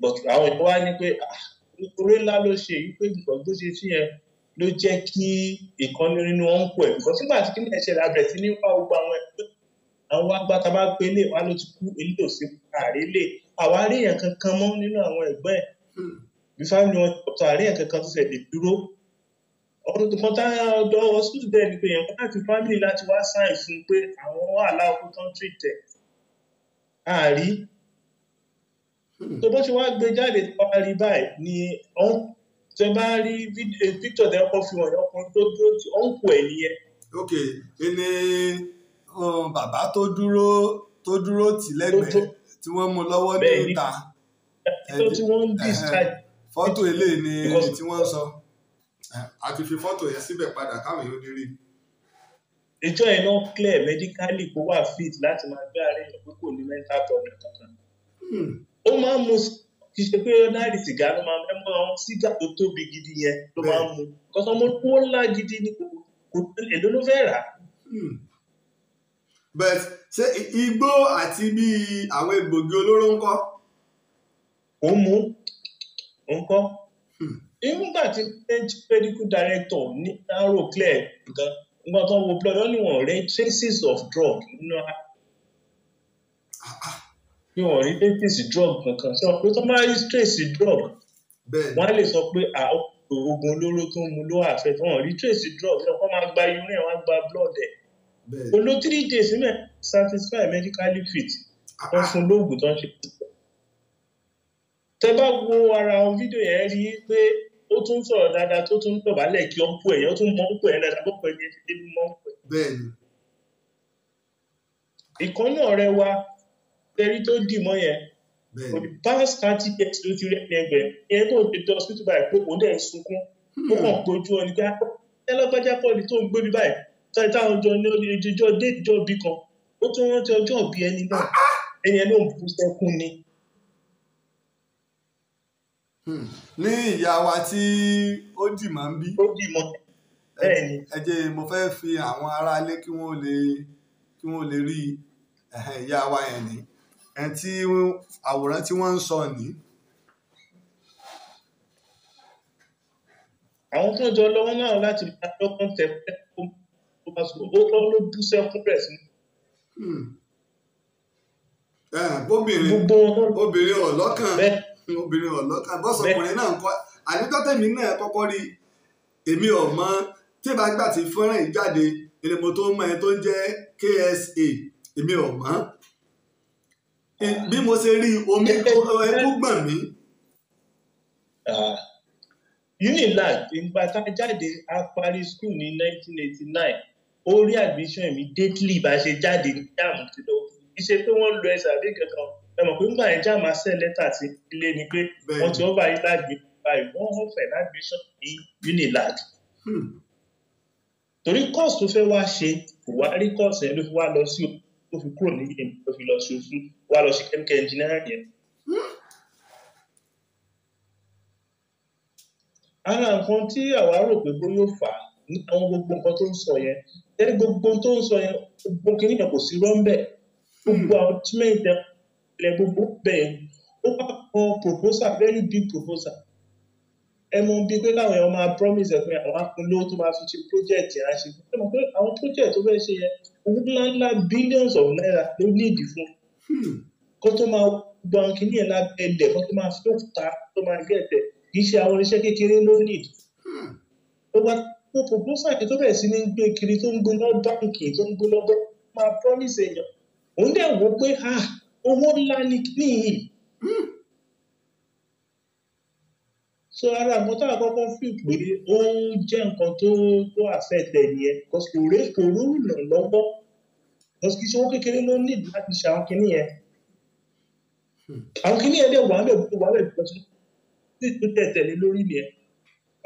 But àwọn èèyàn wá ní pé orí ńlá ló ṣe yìí pé bìkọ́ tó ṣe fi yẹn ló jẹ́ kí ìkànnì nínú wọn ń pọ̀ ẹ̀. Bìkọ́ sígbà tí kí ní ẹ̀ṣẹ̀ lábẹ̀ sí nípa gbogbo àwọn ẹgbẹ́ àwọn agbáta bá gbé lè wá ló ti kú èyí tó sí ààrẹ lè àwárí èèyàn kankan mọ́ nínú àwọn ẹgbẹ́ ẹ̀. Bí fáwọn wọn tó àárín èèyàn kankan tó ṣẹ̀ lè dúró. Ọdún tó kọjá ọ̀dọ̀ hospital bẹ́ẹ̀ ni pé èèyàn kan láti family láti wá sáìn fún pé àwọn wà láàkó tó ń treat ẹ̀. Àárí. Tó bó ṣe wá gbé jáde tó bá rí báyìí ni tẹ bá rí picture tẹ ọkọ̀ fi wọ̀nyí ọkùnrin tó dúró tí ó ń kú ẹ̀ nìyẹn. Ok, ẹni bàbá tó dúró tì lẹ́gbẹ̀ẹ́ tí wọ́n mú lọ́wọ́ ní ìta. Tí wọ́n ń discharge. Fọ́tò eléyìí ni tí wọ́n sọ. A ti fi fọ́tò yẹn síbẹ̀ padà káwọn yóò rí. Ìjọ yẹn náà clear medically kó wà fit láti máa gbé àárẹ̀ yẹn pé kò ní mental problem kankan. Ó máa ń mu kì í ṣe pé náírà sìgá ló máa ń mọ àwọn sígá tó tóbi gidi yẹn ló máa ń mu kọ́sọ́ ọmọ owó ńlá gidi ni kò èlò ló fẹ́ rà. but ṣé igbó àti bíi àwọn egbògi olóró ń kọ́? ó mú ń kọ́. nígbà tí medical director ní Aare clear nǹkan nígbà tó ń wo blood wọ́n ní wọ́n rí traces of drug nínú bí wọ́n rí traces drug kankan sọ pé tó máa rí traces drug wọ́n á lè sọ pé oògùn olóró tó ń mu ló àfẹ́ wọ́n rí traces drug wọ́n máa gba urine wọ́n á gba blood ẹ̀ olo 3 days nílẹ̀ satisfy medically fit wọ́n fún lóògùn tó ń ṣe. tẹ́ bá wo ara fídíò yẹn rí pé ó tún sọ̀rọ̀ dáadáa tó tún dọ̀bálẹ̀ kí ọ̀pọ̀ ẹ̀yẹ́ ó tún mọ́ ọ̀pọ̀ ẹ̀ dáadáa ọ̀pọ̀ ẹ̀yẹ́ ti dé mọ́ ọ̀pọ̀ ẹ̀. bẹ́ẹ̀ni. ìkànnì ọ̀rẹ́ wa tẹ́rí tó dì mọ́ yẹn for the past 30 years ló ti rí ẹgbẹ́ ẹ̀yẹ́ tó ti tọ́ hospital báyìí pé òun dẹ̀ sunkún ó kàn pójú ọ ní pé ẹ lọ́gbájá pọ̀ ní tó ń gbé mi báyìí táwọn ọjọ́ ní ìjọ dé ìjọ bí kan ó tún rántí ọjọ́ òbí ẹni náà ẹni ẹ ló ń bú sẹ́kún ni. ní ìyá wa tí ó dì máa ń bí. ó dì mọ́ bẹ́ẹ̀ ni. ẹ jẹ́ mo fẹ́ fi àwọn aráalé kí wọ́n lè rí ìyá wa yẹn ní ẹni tí àwòrán tí wọ́n ń sọ ní. àwọn tó ń jọ lọ́wọ́ náà láti máa lọ́kàn tẹ̀ ó ló bú sẹ́kún rẹ̀ sí. obìnrin ọ̀lọ́kàn bọ́sọ̀kùnrin náà ń kọ́ àdítọ́tẹ̀mí náà kọ́kọ́ rí èmi ọ̀mọ́ tí ìbá gbà tí fọ́nrán yìí jáde ni mo tó mọ ẹ tó ń jẹ́ KSA èmi ọ̀mọ́ bí mo ṣe rí omi ẹkú gbọ̀n mí. Unilag ìgbà tá a jáde a parí school ní 1989 ó rí admission immediately bá a ṣe jáde ní jáàmù tí lọ iṣẹ́ pé wọ́n lo ẹsẹ̀ àbí kankan ẹ mọ̀ pé nígbà yẹn jáàmù àṣẹ lẹ́tà sí ilé ni pé wọ́n ti over yìí lágbè báyìí wọ́n hàn fẹ̀ admission ní Unilag. torí course tó fẹ́ wá ṣe kò wá rí course yẹn ló fi wá lọ sí ó fi kúrò ní yẹn ló fi lọ sí òfin wá lọ sí chemical engineering yẹn. ara nǹkan tí àwa rò pé bó yóò fà á ní àwọn gbogbo nǹkan tó ń sọ yẹn ẹni gbogbo tó ń sọ yẹn gbogbo kìíní yẹn kò sí rọ́ńbẹ́ gbogbo àwọn tí mẹ́ta ilẹ̀ gbogbo bẹ́ẹ̀ ó wá kọ proposal very big proposal ẹ mọ̀ bíi pé káwọn èèyàn máa promise ẹ̀ pé àwọn akúnlówó tó máa fi ṣe project yẹn á ṣe ẹ mọ̀ pé àwọn project tó fẹ́ ṣe yẹn owó ńláńlá billions of naira ló ní ìdí fún kó tó máa gbọ́ àwọn kìíní yẹn lábẹ́ ilẹ̀ kó tó máa fi òkúta tó máa gẹ̀ẹ́tẹ̀ kì í ṣe àwọn iṣẹ́ kékeré ló need. ó wá tó proposal tó bẹ̀rẹ̀ sí ní gbé kiri tó ń gbé lọ báńkì tó ń gbé lọ́gbọ́n máa promise èèyàn òun dẹ̀ wò pé owó ńlá ni kíní yìí. so ara àwọn tó àkọ́kọ́ fi pé ó jẹ́ nǹkan tó affect ẹ̀ nìyẹn because kò rúnà lọ́wọ́ because kì í ṣe owó kékeré ló need láti ṣe àwọn kíní yẹn. àwọn kíní yẹn dẹ̀ wà á bẹ̀ tó tẹ̀lé lórí ni ẹ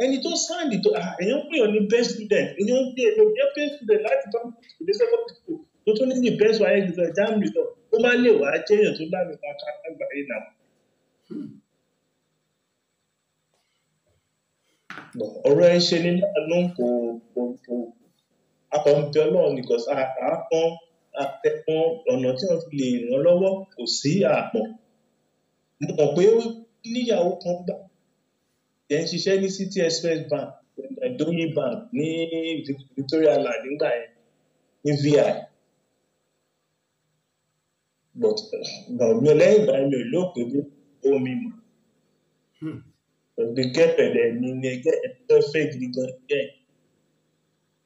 ẹni tó sáàdì tó èèyàn pè ọ́ ní best student èèyàn ń gbé èèyàn best student láti bá ìdílé secondary school tó tún ní best wáyé jùlọ exam result ó máa lè wá jẹ́ èèyàn tó lámì kàkà àgbáyé náà. ọ̀rọ̀ ẹ ṣe ní láàánú kò akọ̀ǹpẹ̀ ọlọ́run nìkan àápọn àtẹ̀pọn ọ̀nà tí wọ́n fi lè ràn lọ́wọ́ kò sí àpọ̀ mo mọ̀ pé níyàwó kan gbà ẹ̀ ń ṣiṣẹ́ ní City Express Bank Doyin Bank ní Victoria Land nígbà yẹn ní VI but mi lẹ́yìn ìgbà mi ò lóòpẹ́ bí omi mọ̀ gbẹ̀gẹ́pẹ̀lẹ̀ ní ẹgbẹ́ ẹ̀fẹ́ fẹ́ gidi gan ẹ̀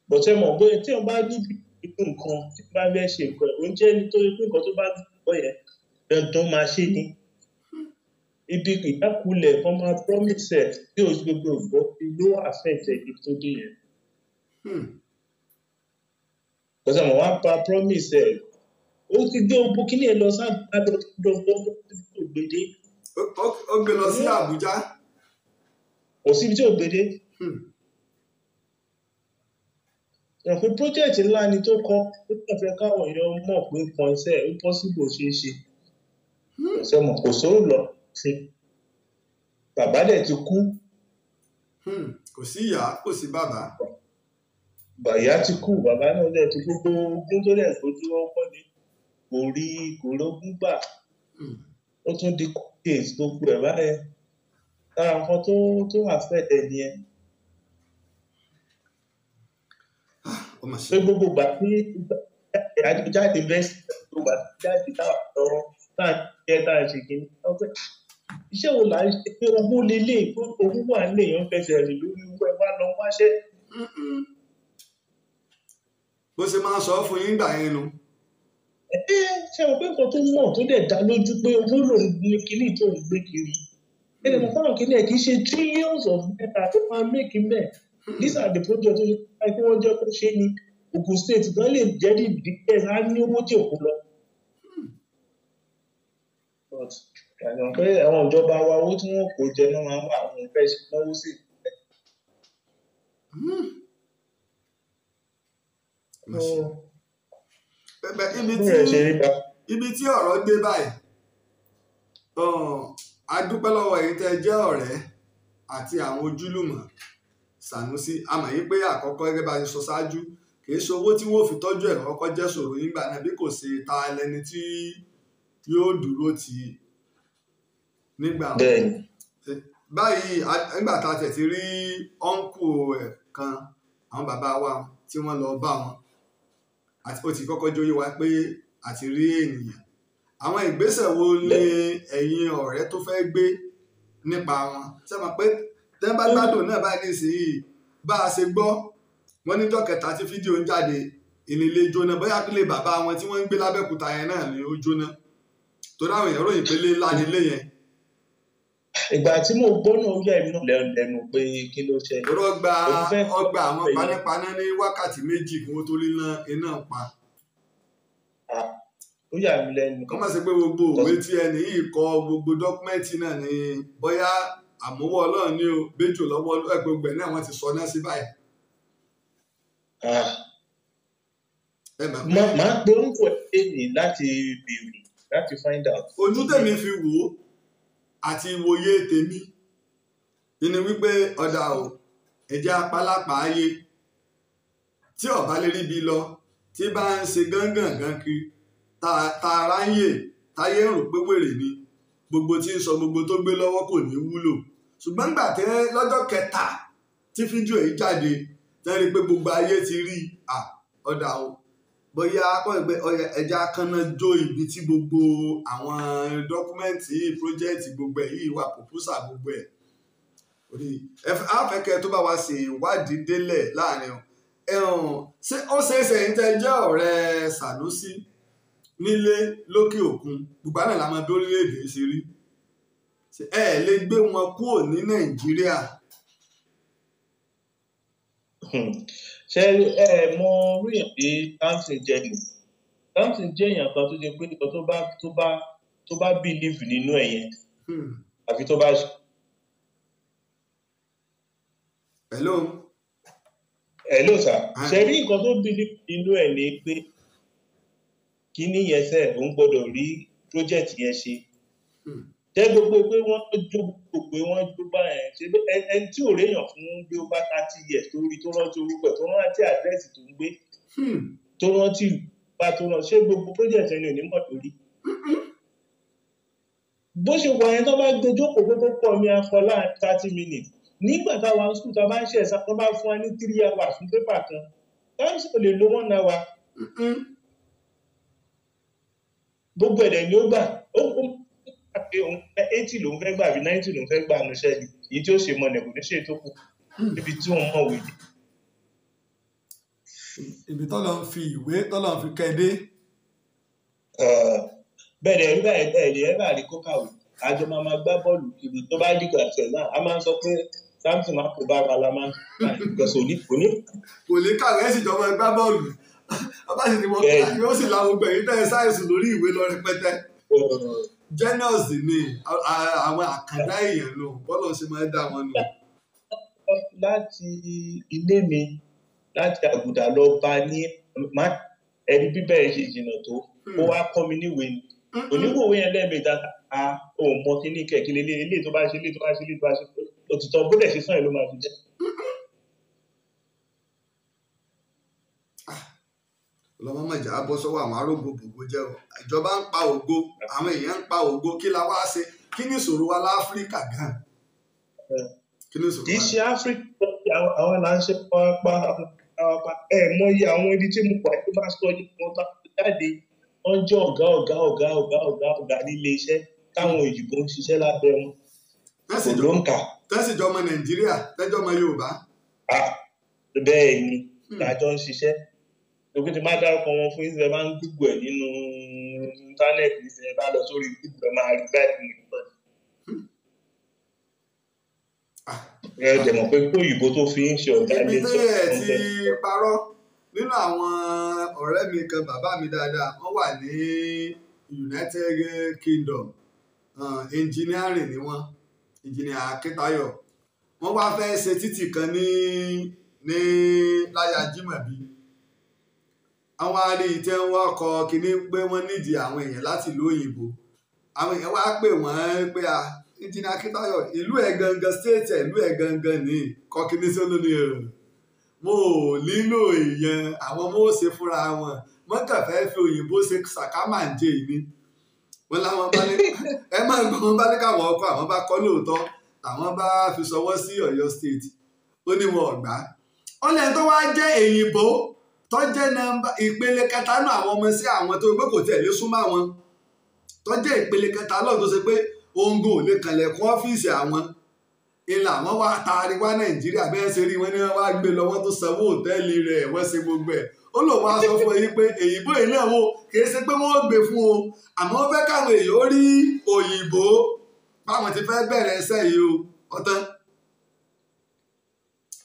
but ẹ mọ̀ pé tí wọ́n bá níbi ìpín nǹkan tí wọ́n bá fẹ́ ṣe nǹkan ẹ̀ ó ń jẹ́ nítorí pé nǹkan tó bá gbọ́ yẹn dandan máa ṣe ni. Ibi ìjákulẹ̀ kan máa promise ẹ̀ tí o gbogbo ògbọ́ ti ló affect ibi tó dé yẹn. Because àwọn wá pa promise ẹ̀ ó ti gbé ogbó kíní ẹ̀ lọ sábà lọ́dọ̀ tó gbèdé. Ó gbé lọ sí Àbújá. Kò síbi tí ò gbèdé. Ìyànpé project ńlá ni tó kọ́ ó kàn fẹ́ káwọn èèyàn mọ̀ pé kan iṣẹ́ ó possible ṣeé ṣe. Ọ̀sẹ̀ mọ̀ kò sóró lọ sí bàbá dẹ̀ ti kú. Kò sí ìyá kò sí bàbá. Ìyá ti kú, bàbá náà dẹ̀ ti kú. Gbogbo ogún tó dẹ̀ fojú ọkọ ni kò rógún gbà. Ó tún di case tó kú ẹ̀ báyẹn. Lára nǹkan tó affect ẹ̀ nìyẹn. Pé gbogbo ìgbà tí jáde bẹ́sì tó gbà jáde táwọn ọ̀rọ̀ táà jẹ́ táà ṣe kìíní. Iṣẹ́ wo là ń ṣe pé owó lélẹ̀ owó wà nílé èèyàn fẹsẹ̀ rìn lórí owó ẹ̀ wá lọ wáṣẹ́. Bó ṣe máa sọ fún yín gbà yẹn nu. Ṣé o pé nǹkan tó mọ̀ tó dẹ̀ dá lójú pé owó lòún gbé kiri tó ń gbé kiri. Ẹnì kan fáwọn kìíní ẹ̀ kì í ṣe trillions of naira tó máa make mẹ́. These are the projects tó ṣe pé wọ́n jẹ́ kó ṣe ni Ogun State gan lè jẹ́ ní ìdíkẹ́ á ní owó tí òkú lọ. Àyàn pé àwọn ìjọba wa owó tí wọ́n kò jẹ náà máa ń wá àwọn ìfẹ́ náwó sí. Ibi tí ọ̀rọ̀ dé báyìí a dúpẹ́ lọ́wọ́ èyí tẹ́ jẹ́ ọ̀rẹ́ àti àwọn ojúlùmọ̀ Sanusi a mọ̀ yí pé àkọ́kọ́ gẹ́gẹ́ bá a ṣe sọ ṣáájú kì í ṣe owó tí wọ́n fi tọ́jú ẹ̀ kọ́kọ́ jẹ́ ṣòro nígbà náà bí kò ṣe ta ẹlẹ́ni tí yóò dúró tì í nígbà wọn. Báyìí nígbà tá a tẹ̀ ti rí ọ́nkù ẹ̀ kan àwọn bàbá wa tí wọ́n lọ bá wọn àti ó ti kọ́kọ́ jóyè wá pé àti rí ènìyàn àwọn ìgbésẹ̀ wo ni ẹ̀yin ọ̀rẹ́ tó fẹ́ gbé nípa wọn ṣé mọ̀ pé tẹ́ bá gbádùn náà báyìí nísìnyí bá a ṣe gbọ́ wọ́n níjọ́ kẹta tí fídíò ń jáde ìnílé jóná bóyá pílé bàbá wọn tí wọ́n ń gbé lábẹ́òkúta yẹn náà ni ó jóná torí àwọn èèyàn ròyìn pélé ńlá nílé yẹn. Ìgbà tí mo gbọ́ náà ó yà mí náà lẹ́nu pé kí ló ṣe. ọgbà àwọn panápaná ní wákàtí méjì kí wọ́n tó rí iná pa. Ó yà mí lẹ́nu. kọ́ máa ṣe pé gbogbo òwe tí ẹnì yìí kọ gbogbo dọ́kúmẹ́ǹtì náà ni bóyá àmúwọ́ Ọlọ́run ní o béjò lọ́wọ́ gbogbo ẹ̀ náà wọ́n ti sọ náà sí báyìí. Máa pe orúkọ ẹni láti béèrè láti find out. Ojú tèmi fi wò ó àti ìwòye tèmi ni wípé ọ̀dà ò ẹ̀jẹ̀ apálápá ayé tí ọ̀bá lè ríbi lọ tí bá ń ṣe gángan kiri tààrà ń yè táyé ń rò pé wèrè ni gbogbo tí ń sọ gbogbo tó gbé lọ́wọ́ kò ní wúlò ṣùgbọ́n nígbà tí lọ́jọ́ kẹta tí fídíò yìí jáde tẹ́rí pé gbogbo ayé ti rí ọ̀dà o bóyá ẹja kanna jó ibi tí gbogbo àwọn dọ́kúmẹ́ǹtì pírójẹ́tì gbogbo ẹ̀ yìí wà pòpúsà gbogbo ẹ̀ àfẹ́kẹ́ tó bá wa ṣe ìwádìí délẹ̀ láàrin ṣé ó ṣeéṣe ń tẹ́ jẹ́ ọ̀rẹ́ Sanusi nílé lókè òkun gbogbo àná la máa bí orílẹ̀-èdè ṣe rí ẹ lè gbé wọn kúrò ní Nàìjíríà. Ṣé mọ orí ẹ̀ pé Samson jẹ́ èèyàn kan tó jẹ́ pé nǹkan tó bá believe nínú ẹ̀ yẹn àfi tó bá ṣe. Hello sir. Ṣé rí nǹkan tó believe nínú ẹ̀ ni pé kí ní yẹn sẹ́ òun gbọ́dọ̀ rí project yẹn ṣe. Jẹ́ gbogbo pé wọ́n jó báyẹn ṣe ẹni tí ò réèyàn fún bí ó bá 30 years torí tó rántí orúkọ ẹ̀ tó rántí àdírẹ́sì tó ń gbé tó rántí ìgbà tó rántí ṣé gbogbo project ẹni ò ní mọ̀ lórí. Bó ṣe wà yẹn tó bá gbé jókòó tó pọ̀ ní afọ láàrin 30 minutes nígbà táwa school tá a bá ń ṣe ẹ̀sà tó bá fún wa ní 3 hours fún pépà kan táwọn sì lè lo 1 hour. Gbogbo ẹ̀dẹ̀ ni ó gbà ó kún pé 80 lòún fẹ́ gbà àbí 90 lòún fẹ́ gbà níṣẹ́ ni èyí tí ó ṣe mọ̀ nẹ̀kùn ní ṣe tó kù níbi tí wọ́n mọ̀ wèdè. Ibi tọ́lọ́ ń fi ìwé tọ́lọ́ ń fi kẹ́dé. Bẹ́ẹ̀ ni ẹ̀rí rí kó kàwé àjọ máa gbá bọ́ọ̀lù kiri tó bá dìgbà ẹ̀sẹ̀ náà a máa ń sọ pé Samson máa kó bára la máa ń gbèsè òní. Kò lè kàwé sì jọ máa gbá bọ́ọ̀lù ọba sì ni wọ́n kí ó sì láwọn gbẹ̀yìn tẹ́ sáyẹ̀sì lórí ìwé lọ rẹpẹtẹ. Genius ni àwọn àkàndá èèyàn lò bọ́lá ṣe máa ń dá wọn nù. Láti ilé mi láti Àgùdà lọ bá ní ẹni bíbẹ̀ ṣe jìnnà tó ó wá kọ́ mi níwèé ni oníwòwe yẹn lẹ́ẹ̀mejì ò mọ kí ní kẹ̀kí ilé tó bá ṣe ilé tó bá ṣe ilé tó bá ṣe òtítọ́ bó dẹ̀ ṣe sàn ló máa fi jẹ́. ọlọ́mọ mọ̀jà bọ́ sọ́wọ́ àwọn arógbó gbogbo jẹ́ o ìjọba ń pa ògo àwọn èèyàn ń pa ògo kí la wá ṣe kí ní ìṣòro wa láfíríkà gan kí ní ìṣòro wa. kì í ṣe áfíríkà àwọn là ń ṣe pa mọyì àwọn ibi tí mo pàdé bá sọ ní wọn bá jáde wọn jẹ́ ọ̀gá nílé iṣẹ́ táwọn òyìnbó ń ṣiṣẹ́ lábẹ́ wọn kò ló ń kà. tẹ́síjọ́ ọmọ nàìjíríà tẹ́jọ́ ọmọ yorùbá. bẹ́ẹ̀ ni lájọ ń ṣiṣẹ́ òkú ti máa dárúkọ wọn fún ìṣẹ́ máa ń gúgù ẹ̀ nínú íńtánẹ́ẹ̀tì ìṣẹ́ bá lọ sórí gúgù ẹ̀ máa rí bẹ́ẹ̀ ní ìpẹ́. ẹ dẹ̀mọ̀ pé kó òyìnbó tó fi ń ṣe ọ̀gá ilé ibi tí ẹ ti parọ́ nínú àwọn ọ̀rẹ́ mi kan bàbá mi dáadáa wọ́n wà ní United Kingdom engineering ni wọ́n engineer Akíntayọ̀ wọ́n wá fẹ́ ṣe títì kan ní láyà Jímọ̀bí àwọn arìntẹ́ wọn kọ kínní pé wọ́n nídìí àwọn èèyàn láti ìlú òyìnbó àwọn èèyàn wá pè wọ́n pé engineer Akíntayọ̀ ìlú ẹ̀ gangan state ẹ̀ ìlú ẹ̀ gangan ní kọ kínní sí olóní mo ò nílò èèyàn àwọn ọmọ ó ṣe fúnra wọn kàn fẹ́ fi òyìnbó ṣe sàkámàǹjẹ ni wọn láwọn bá ní ẹ máa ń gbọ́ wọn bá ní káwọn ọkọ àwọn bá kọ́ lóòótọ́ àwọn bá fi ṣọwọ́ sí Ọ̀yọ́ state ó ní wọn ọ̀gbá ó lẹ́yìn tó wá jẹ́ èyìnbó tó jẹ́ nọ́mbà ìpele kẹta náà àwọn ọmọ sí àwọn tó gbé kò tiẹ̀ lé súnmọ́ àwọn tó jẹ́ ìpele kẹta lọ́ọ̀ tó ṣe pé òǹgò lè kànlẹ̀kùn ọ́fíìsì àwọn ilà wọn wá taari wá Nàìjíríà bẹ́ẹ̀ ṣe rí wọn ní wọn wá gbé lọ wọn tó sanwó òtẹ́ẹ̀lì rẹ̀ wọ́n ṣe gbogbo ẹ̀ ó lòun wá sọ fún yín pé èyìnbó ilé wo kìí ṣe pé wọ́n gbé fún o àmọ́ wọ́n fẹ́ káwọn èèyàn ó rí òyìnbó báwọn ti fẹ́ bẹ̀rẹ̀ ẹsẹ̀ yìí o ọ̀tán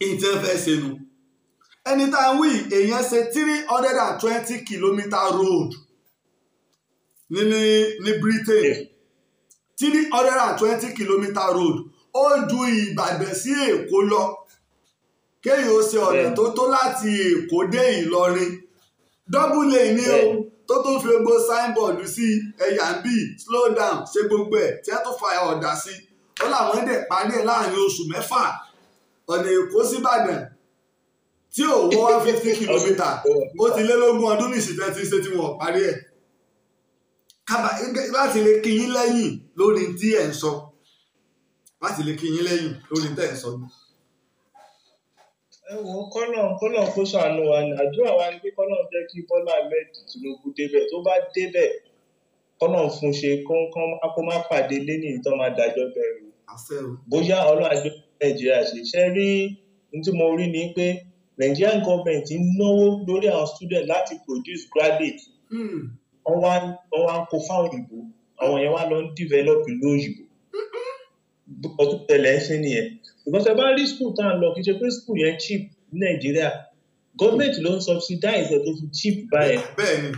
ìtẹ́ fẹ́ ṣe nu ẹni tá a wí èèyàn ṣe 320 kilometre road ní Britain 320 kilometre road ó ju Ìbàdàn sí Èkó lọ kéèyàn ó ṣe ọ̀nà tó láti Èkó dé Ìlọrin double lane ní o tó tún fi gbogbo signboard sí ẹ̀yà ń bì slow down ṣe gbogbo ẹ̀ tí wọ́n tún fa ọ̀dà sí ó làwọn dẹ̀ parí ẹ̀ láàrin oṣù mẹ́fà ọ̀nà Èkó sí Ìbàdàn tí ò wọ́ 150 kilometre ó ti lé lógún ọdún ní ìṣìṣẹ́ tí ń ṣe tí wọ́n parí ẹ̀ láti lè kí yín lẹ́yìn lórí tí ẹ̀ ń sọ láti lè kí yín lẹ́yìn lórí tí ẹ̀ ń sọ ni. ẹ wo kọ́nà kó ṣàánú wa ní àdúrà wa ni pé kọ́nà jẹ́ kí Bọ́lá Ahmed Tinubu débẹ̀ tó bá débẹ̀ kọ́nà fún ṣe kó má pàdé lẹ́yìn tó máa dájọ́ bẹ̀rù bóyá ọlọ́run àgbẹ̀ Nàìjíríà ṣe rí ní tí mo rí ni pé Nigerian government ń náwó lórí àwọn student láti produce graduate wọ́n wá ń kó fáwọn òyìnbó àwọn yẹn wá lọ ń develop ìlú òyìnbó ọdún tẹ̀lé ń ṣe nìyẹn because ẹ bá rí school tá à ń lọ kì í ṣe pé school yẹn cheap ní Nàìjíríà government ló ń subsidize ẹ̀ tó fi cheap báyẹn. bẹ́ẹ̀ni.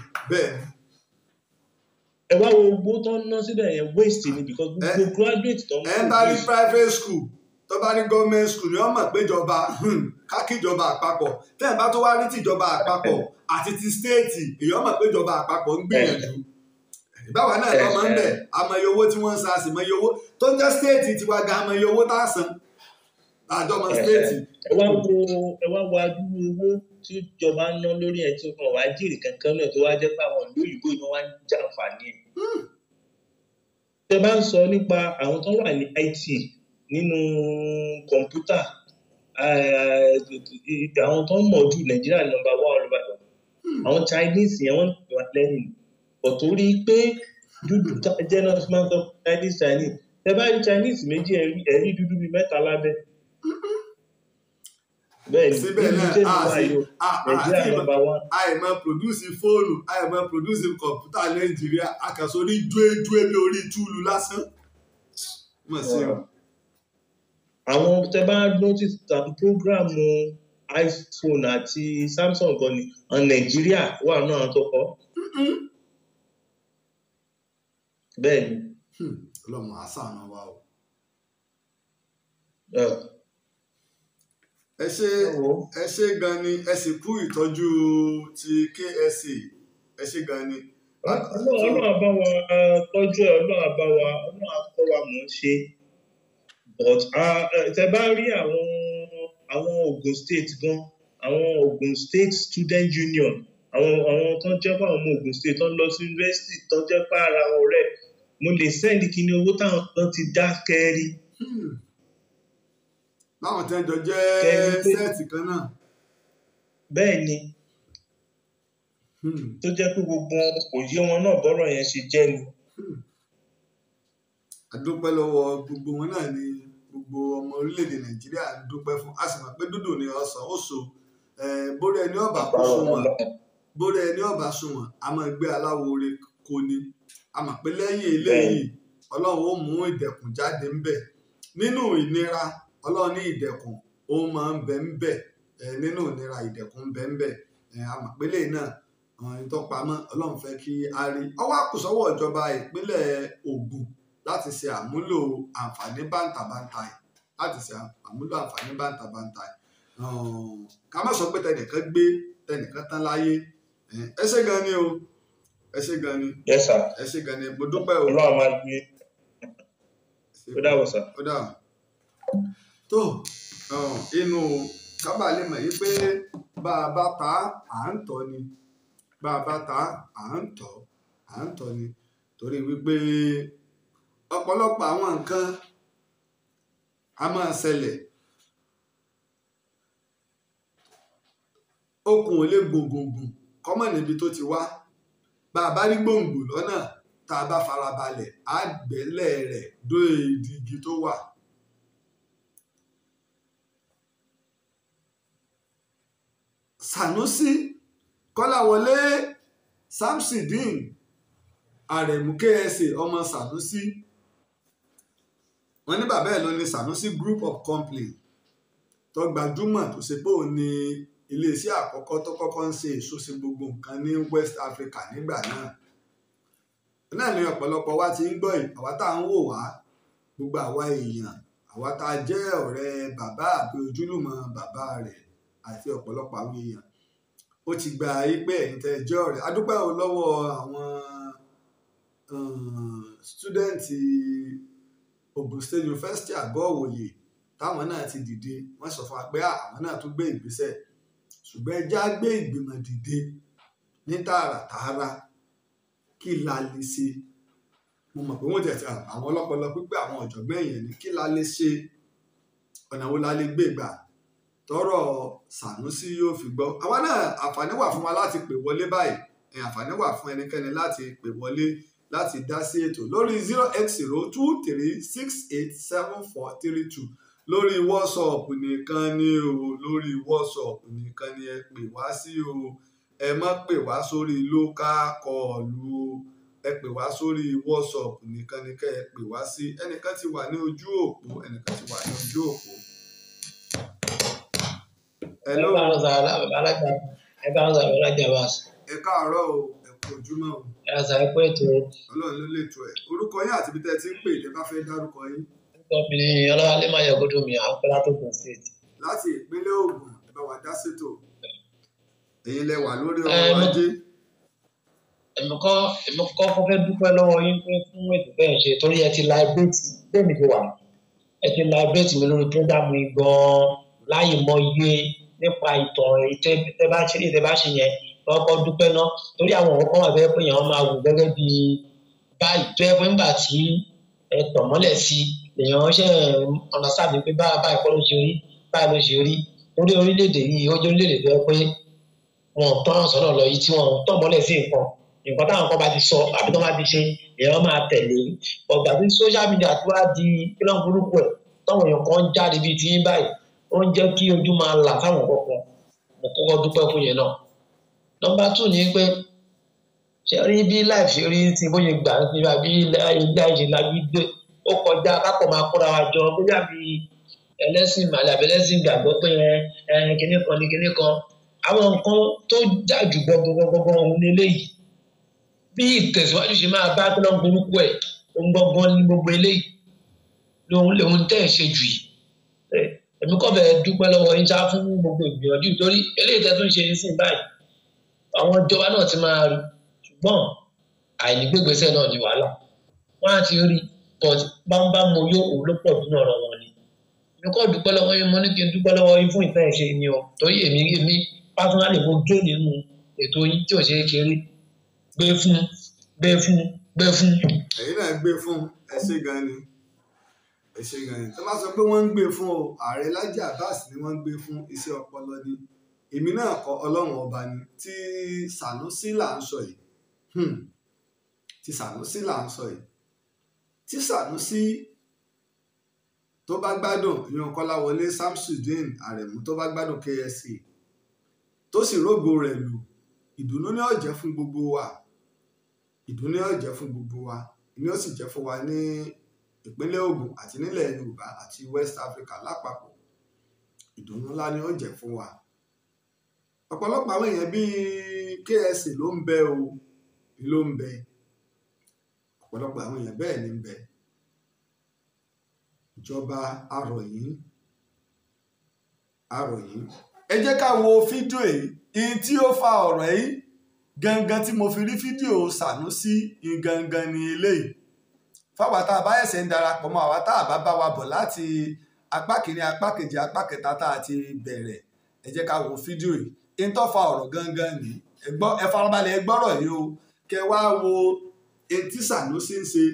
ẹ wá wo owó tó ń ná síbẹ̀ yẹn waste ni because gbogbo graduate tó ń ẹ bá rí private school tó bá ní government school ni wọ́n mọ̀ pé ìjọba kákìjọba àpapọ̀ tẹ́ ẹ̀ bá tó wá rí tìjọba àpapọ̀ àti ti stéètì èèyàn mọ̀ pé ìjọba àpapọ̀ ń gbìyànjú báwa náà lọ máa ń bẹ̀ àmọye owó tí wọ́n ń san àsìmọye owó tó ń jẹ́ stéètì tiwa gan àmọye owó tá a san àjọmọ stéètì. ẹ wá wo adúrú owó tí ìjọba ń ná lórí ẹ̀ tí wọ́n wá jèrè kankan náà tó wá jẹ́ pé àwọn ìlú òyìnbó ni wọ́n wá ń jàǹfààní ẹ̀. tẹ bá ń sọ nípa àwọn tó wà ní IT nínú kọ̀ǹpútà àwọn tó ń mọ̀ jù Nàìjíríà nọ́mbà 1 olùbàdàn àwọn Chinese yẹn wọ́n ń wà lẹ́yìn ọ̀tọ́rí pé dúdú jẹ́ náà máa ń sọ Chinese tẹ bá rí Chinese méjì ẹ̀rí dúdú bíi mẹ́ta lábẹ́ bẹ́ẹ̀ ni síbẹ̀ náà Nàìjíríà nọ́mbà 1. àìmọ̀ produce fóònù àìmọ̀ produce kọ̀ǹpútà Nàìjíríà àkàsọ ní dúédúé bí orí túlù lásán mọ̀ sí o. àwọn tẹ bá notice programu iPhone àti Samsung gan ni Nàìjíríà wà náà tó kọ́. bẹ́ẹ̀ ni. ọlọ́run àṣàánú wa o. ẹ ṣé gan ni ẹ sì kú ìtọ́jú ti KSA ẹ ṣé gan ni Ọlọ́run á bá wa tọ́jú ẹ̀, Ọlọ́run á bá wa, Ọlọ́run á kọ́ wa mọ̀ ọ́n ṣe. But tẹ bá rí àwọn Ogun State gan, àwọn Ogun State Student Union, àwọn tó jẹ́ pé àwọn ọmọ Ogun State tó ń lọ sí yunifásitì tó jẹ́ pé ara wọn rẹ̀, mo lè sẹ́ndì kíní owó táwọn kan ti dá kẹ́rí. Báwọn tẹ́ jọ jẹ́ sẹ́ẹ̀tì kan náà. Bẹ́ẹ̀ ni. Tó jẹ́ pé gbogbo òye wọn náà bọ́rọ̀ yẹn ṣe jẹ́ ni. A dúpẹ́ lọ́wọ́ gbogbo wọn náà ni gbogbo ọmọ orílẹ̀-èdè Nàìjíríà ń dúpẹ́ fún. A sì mọ̀ pé dúdú ni ọsàn ó so. Bórí ẹni ọba kó sunwọ̀n, bórí ẹni ọba sunwọ̀n, a máa gbé aláwo ore kò ní. A mọ̀ pé lẹ́yìn eléyìí Ọlọ́run ó mú ìdẹ̀kùn jáde ńbẹ̀. Nínú ìnira Ọlọ́run ní ìdẹ̀kùn ó máa ń bẹ ńbẹ̀. Nínú ìnira ìdẹ̀kùn ń bẹ ńbẹ̀. A mọ̀ pé lẹ́yìn náà ìtọ́pamọ́ Ọlọ́run fẹ́ kí a rí. Ọwọ́ àkùsọ́wọ́ ìjọba ìpínlẹ̀ Ògùn láti ṣe àmúlò àǹfààní bàǹtàbàǹtà yìí, láti ṣe àmúlò àǹfààní bàǹtàbàǹtà yìí. Ká má sọ pé tẹnìkan gbé tẹnìkan tán láyé. Ẹ ṣé gan ni o, ẹ ṣé gan ni. Yes sir. Ẹ ṣé gan ni, mo dúpẹ́ o. Ọlọ́run máa gbé. Ó dàbọ̀ sir. Ó dàbọ̀. Tó inú kábà lè mọ̀ yí pé bá a bá ta à ń tọ́ ni, bá a bá ta à ń tọ́ ni, torí wípé ọ̀pọ̀lọpọ̀ àwọn nǹkan a máa ṣẹlẹ̀. Okùn ò lè gbòǹgbòǹgbùn kọ́mọ̀ níbi tó ti wá. Bá a bá rí gbòǹgbò lọ́nà tá a bá farabalẹ̀ á gbẹ́lẹ̀ rẹ̀ dó ìdí igi tó wà. Sanusi, Kolawole, Samsondeen, Aremu KSA ọmọ Sanusi. Wọ́n ní bàbá ẹ̀ ló ní Sanusi Group of Company tó gbajúmọ̀ tó ṣe pé òun ni iléeṣẹ́ àkọ́kọ́ tó kọ́kọ́ ń ṣe èso sí gbogbo nǹkan ní West Africa nígbà náà. Náà ni ọ̀pọ̀lọpọ̀ wa ti ń gbọ́ yìí, àwa tá à ń wò wá, gbogbo àwa èèyàn, àwa tá a jẹ́ ọ̀rẹ́ bàbá àbí ojúlùmọ̀ bàbá rẹ̀ àti ọ̀pọ̀lọpọ̀ àwọn èèyàn. Ó ti gba pé ẹ̀yin tẹ́ jẹ́ ọ̀rẹ́. A dúpẹ́ o lọ́wọ́ àwọn stúdẹ̀ǹtì Ogun State University àgọ́ òwòye táwọn náà ti dìde. Wọ́n sọ fún wa pé àwọn náà tún gbé ìgbésẹ̀. Ṣùgbọ́n ẹ já gbé ìgbìmọ̀ dìde ní tààràtààrà kí la lè ṣe. Mo mọ̀ pé wọ́n tẹ̀sí àwọn ọlọ́pọlọ pípé àwọn ọ̀jọ̀gbọ́n èèyàn ní kí la lè ṣe, ọ̀nà wo la lè gbé gbà tọ́rọ̀ Sanusi yóò fi gbọ́. Àwa náà àǹfààní wà fún wa láti pè wọlé báyìí. Àǹfààní wà fún ẹnikẹ́ni láti pè wọlé láti dá sí ètò lórí 08023687432 lórí WhatsApp nìkan ni o, lórí WhatsApp nìkan ni ẹ pè wá sí o. Ẹ má pè wá sórí local call o, ẹ pè wá sórí WhatsApp nìkan ni kẹ́ ẹ pè wá sí. Ẹnìkan ti wà ní ojú òpó, ẹnìkan ti wà ní ojú òpó. Hello. Ẹ káàárọ̀ Abbas. Ẹ káàárọ̀ o, ẹ kú ojúmọ́ o. Ẹ sà ẹ pé ètò. Ọlọ́run ló lè tó ẹ̀. Orúkọ yín àti ibi tẹ́ ẹ ti ń pè tẹ́ bá fẹ́ dárúkọ yín. Orúkọ mi ni Ọlọ́wálé Máyọ̀gódò mi, à ń pẹ́ láti Ogun State. Láti ìpínlẹ̀ Ògùn, ẹ bá wa dá sétò. Ẹ̀yin lẹ wà lórí ọrọ̀ ajé. Èmi kọ́ fẹ́ dúpẹ́ lọ́wọ́ yín pé fún ètò bẹ́ẹ̀ ṣe torí ẹ ti láìbírètì bẹ́ẹ̀ mi ti wà. Ẹ ti láìbírètì mi lórí prógámù yìí gan-an láì mọ iye nípa ìtàn tẹ́ bá ṣe yẹn. Kọ́kọ́ dúpẹ́ náà torí àwọn ọ̀rọ̀ kan wà bẹ́ẹ̀ pé èèyàn máa wò gẹ́gẹ́ bí báyìí tó yẹ pé nígbà tí ẹ tàn mọ́lẹ̀ sí èèyàn ṣe ọ̀nà sábì pé báyìí kọ́ ló ṣe rí báyìí ló ṣe rí torí orílẹ̀-èdè yìí ó jẹ́ orílẹ̀-èdè tó yẹ pé wọn tán sọ́nà lọ yìí tí wọn tàn mọ́lẹ̀ sí nǹkan táwọn kan bá ti sọ àbí tó bá ti ṣe èèyàn máa tẹ̀lé. Ọ̀gbà tí social media tó wá di kílọ̀n burúkú ẹ̀ táwọn èèyàn kan jáde bíi ti yín báyìí ó ń jẹ́ kí ojú máa là fáwọn kọ̀ọ̀kan. Mo kọ́kọ́ dúpẹ́ fún yẹn náà. Nọ́mbà 2 ni pé ṣe rí bí life ṣe rí ti bóyá gbà ní àbí ilé ayé lábí dé ó kọjá kápọ̀ máa kóra wa jọ bóyá bí ẹlẹ́sìn màlẹ́ àbí ẹlẹ́sìn gbàgbọ́ pé kinní kan ní kinní kan. Àwọn nǹkan tó jà jù gbọ́ngbọ́ngbọ́ngbọ́n òun eléyìí bí ìtẹ̀síwájú ṣe máa bá tó lọ́n burúkú ẹ̀ òun gbọ́ngbọ́n ní gbogbo eléyìí lòun tẹ̀ ṣe jù yìí. Èmi kọ́ bẹ̀ dúpẹ́ lọ́wọ́ yín ṣá fún gbogbo ìgbìyànjú torí eléyìí tẹ́ tó ń ṣe yín sìn báyìí àwọn ìjọba náà ti máa rí ṣùgbọ́n àìnígbègbèsẹ̀ náà ni wàhálà wọ́n á ti rí but bámbá mo yó òun ló pọ̀ nínú ọ̀rọ̀ wọn ni mi kọ́ dúpẹ́ lọ́wọ́ yín mo ní kí n dúpẹ́ lọ́wọ́ yín fún ìtàn ìṣe ni o torí èmi pásánálì mo gé nínú ètò yín tí ò ṣe é kéré gbé fún. èyí náà gbé fún ẹ ṣé gan ni tó bá sọ pé wọ́n ń gbé fún o ààrẹ Laji Abbas ni wọ́n ń gbé fún iṣẹ́ ọpọlọ ni èmi náà kọ́ ọlọ́run ọba ni tí Sanusi là ń sọ yìí tí Sanusi tó bá gbádùn ìyẹn Kolawole Samsondeen Aremu tó bá gbádùn KSA tó sì rógo rẹ̀ lù ìdùnnú ní ó jẹ́ fún gbogbo wa ni ó sì jẹ́ fún wa ní ìpínlẹ̀ Ògùn àti nílẹ̀ Yorùbá àti West Africa lápapọ̀ ìdùnnú ńlá ni ó jẹ́ fún wa ọ̀pọ̀lọpọ̀ àwọn èèyàn bíi KSA ló ń bẹ ọ̀pọ̀lọpọ̀ àwọn èèyàn bẹ́ẹ̀ ni ń bẹ ìjọba arọ̀ yìí ẹ jẹ́ ká wo fídíò yìí tí ó fa ọ̀rọ̀ yìí gangan tí mo fi rí fídíò Sanusi gangan ni eléyìí fáwa tá a bá ẹsẹ̀ ń darapọ̀ mọ́ àwa tá a bá wa bọ̀ láti apá kìíní apá kejì apá kẹta tá a ti bẹ̀rẹ̀ ẹ jẹ́ ká wo fídíò yìí tó fa ọ̀rọ̀ gangan ni ẹ farabalẹ̀ ẹ gbọ́rọ̀ yìí o kẹ wá wo tí Sanusi ń ṣe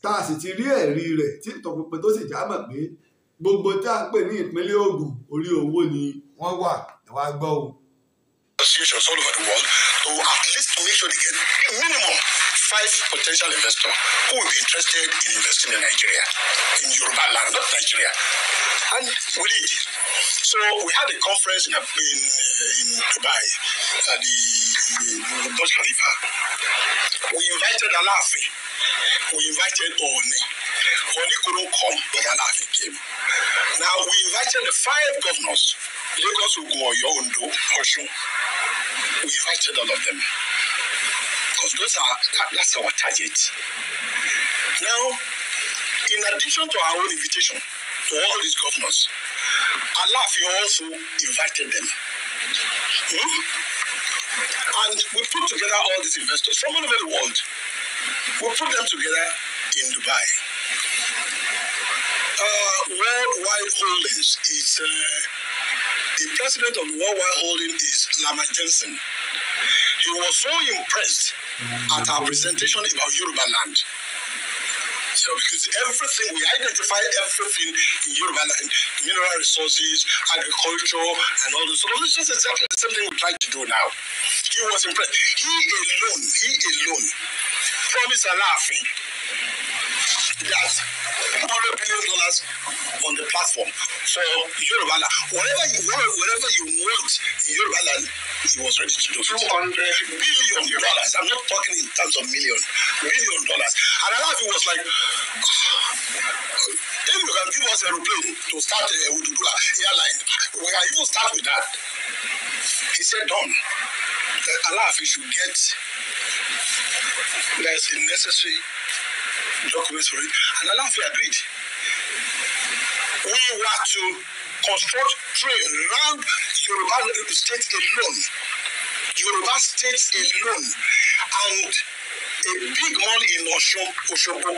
tá a sì ti rí ẹ̀rí rẹ̀ tí ìtọ̀pinpin tó sì já mọ̀ pé gbogbo tí a ń pè ní ìpínlẹ̀ Ògùn orí owó ni wọ́n wà ẹ wá gbọ́ o. Associations all over the world to at least make sure they get minimum 5 potential investors who will be interested in investing in Nigeria, in Yoruba land, not Nigeria. And we did. So we had a conference in Dubai at the Burj Khalifa. We invited Alaafin. We invited Ooni. Ooni couldn't come, but Alaafin came. Now we invited the 5 governors, Lagos, Ogun, Oyo, Ondo, Osun. We invited all of them. Because that's our target. Now, in addition to our own invitation to all these governors, Alaafin also invited them. And we put together all these investors from all over the world. We put them together in Dubai. Worldwide Holdings is the president of Worldwide Holding is Lama Jensen. He was so impressed at our presentation about Yoruba land. So because everything, we identified everything in Yoruba land, mineral resources, agriculture, and all this. So this is just exactly the same thing we try to do now. He was impressed. He alone promised Alaafin that $100 billion on the platform for Yoruba land. Whatever you want in Yoruba land, he was ready to do. $200 billion. I'm not talking in terms of $1 billion. And Alaafin was like, if you can give us a aeroplane to start with the airline, we can even start with that. He said, done. Alaafin should get the necessary documents for it. And Alaafin agreed. We were to construct train around Yoruba State alone. And a big mall in Osogbo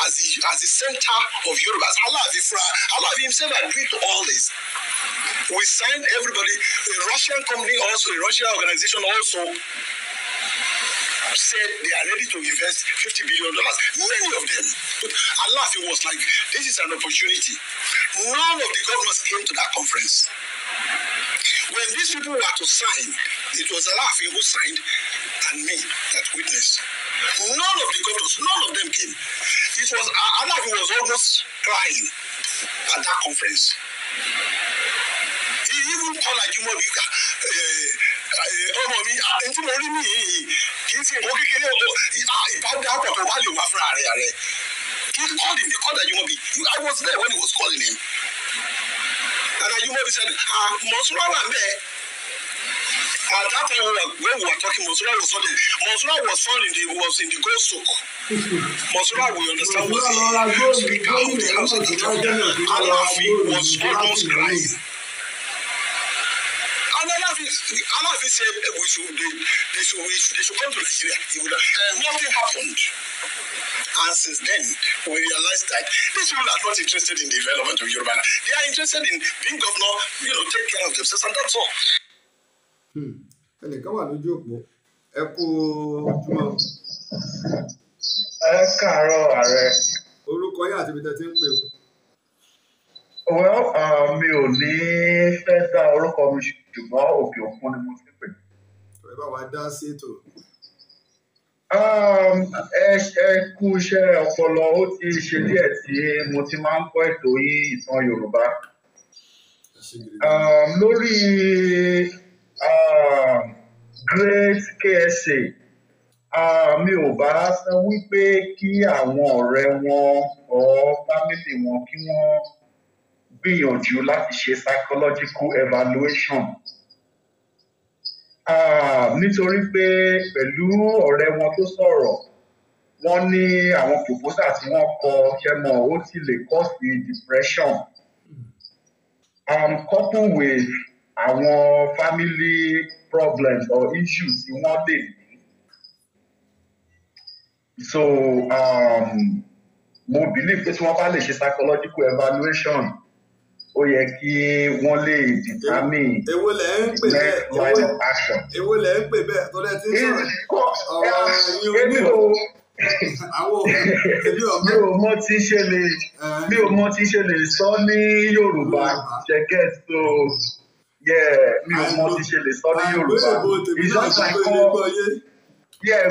as the center of Yoruba. Alaafin himself agreed to all this. We signed everybody. A Russian company also, a Russian organization also said they are ready to invest $50 billion. Many of them. But Alaafin was like, this is an opportunity. None of the governors came to that conference. When these people were to sign, it was Alaafin who signed and me that witnessed. None of the governors, none of them came. It was Alaafin was almost crying at that conference. He even called Ajumobi, ọmọ mi ẹtí mo rí mi yìí kì í ṣe ìwọ kékeré ìbádàpọ̀ tó wà lè wá fúnra rẹ̀. He called Ajumobi. I was there when he was calling him. And Ajumobi said, Monsura wà ńbẹ̀. At that time when we were talking, Monsura was found in the gold soak. Monsura, we understand, was the speaker of the House of the Alaafin was almost crying. And Alaafin Allah said they should come to Nigeria. Nothing happened. And since then, we realized that these people are not interested in the development of Yoruba. They are interested in being governor, take care of themselves, and that's all. Ẹnìkan wà lójú òpó. Ẹ kú ojúmọ́. Ẹ káàárọ̀ Ààrẹ. Orúkọ yín àti ibi tẹ́ ti ń pè o. Well, mi ò ní fẹ́ dá orúkọ mi ṣùgbọ́n òkè òkun ni mo ti pè. Ẹ bá wa dá sí ètò. Ẹ kú iṣẹ́ ọpọlọ, ó ti ṣe díẹ̀ tí mo ti máa ń kọ́ ètò yìí ìtàn Yorùbá. Lórí Great KSA, mi ò bá sọ wípé kí àwọn ọ̀rẹ́ wọn or family wọn kí wọ́n gbìyànjú láti ṣe psychological evaluation. Nítorí pé pẹ̀lú ọ̀rẹ́ wọn tó sọ̀rọ̀, wọ́n ní àwọn proposal tí wọ́n kọ ṣẹ́mọ̀ ó ti lè cause depression. Coupled with àwọn family problems or issues tí wọ́n lè ní. So mo believe pé tí wọ́n bá lè ṣe psychological evaluation, ó yẹ kí wọ́n lè determine next line of action. Èwo lẹ̀ ń pè bẹ́ẹ̀ tó lẹ́ ti ń sọ̀rọ̀. Mi ò mọ̀ tí ṣe lè sọ ní Yorùbá ṣẹ̀gẹ́ so mi ò mọ̀ tí ṣe lè sọ ní Yorùbá. It's just like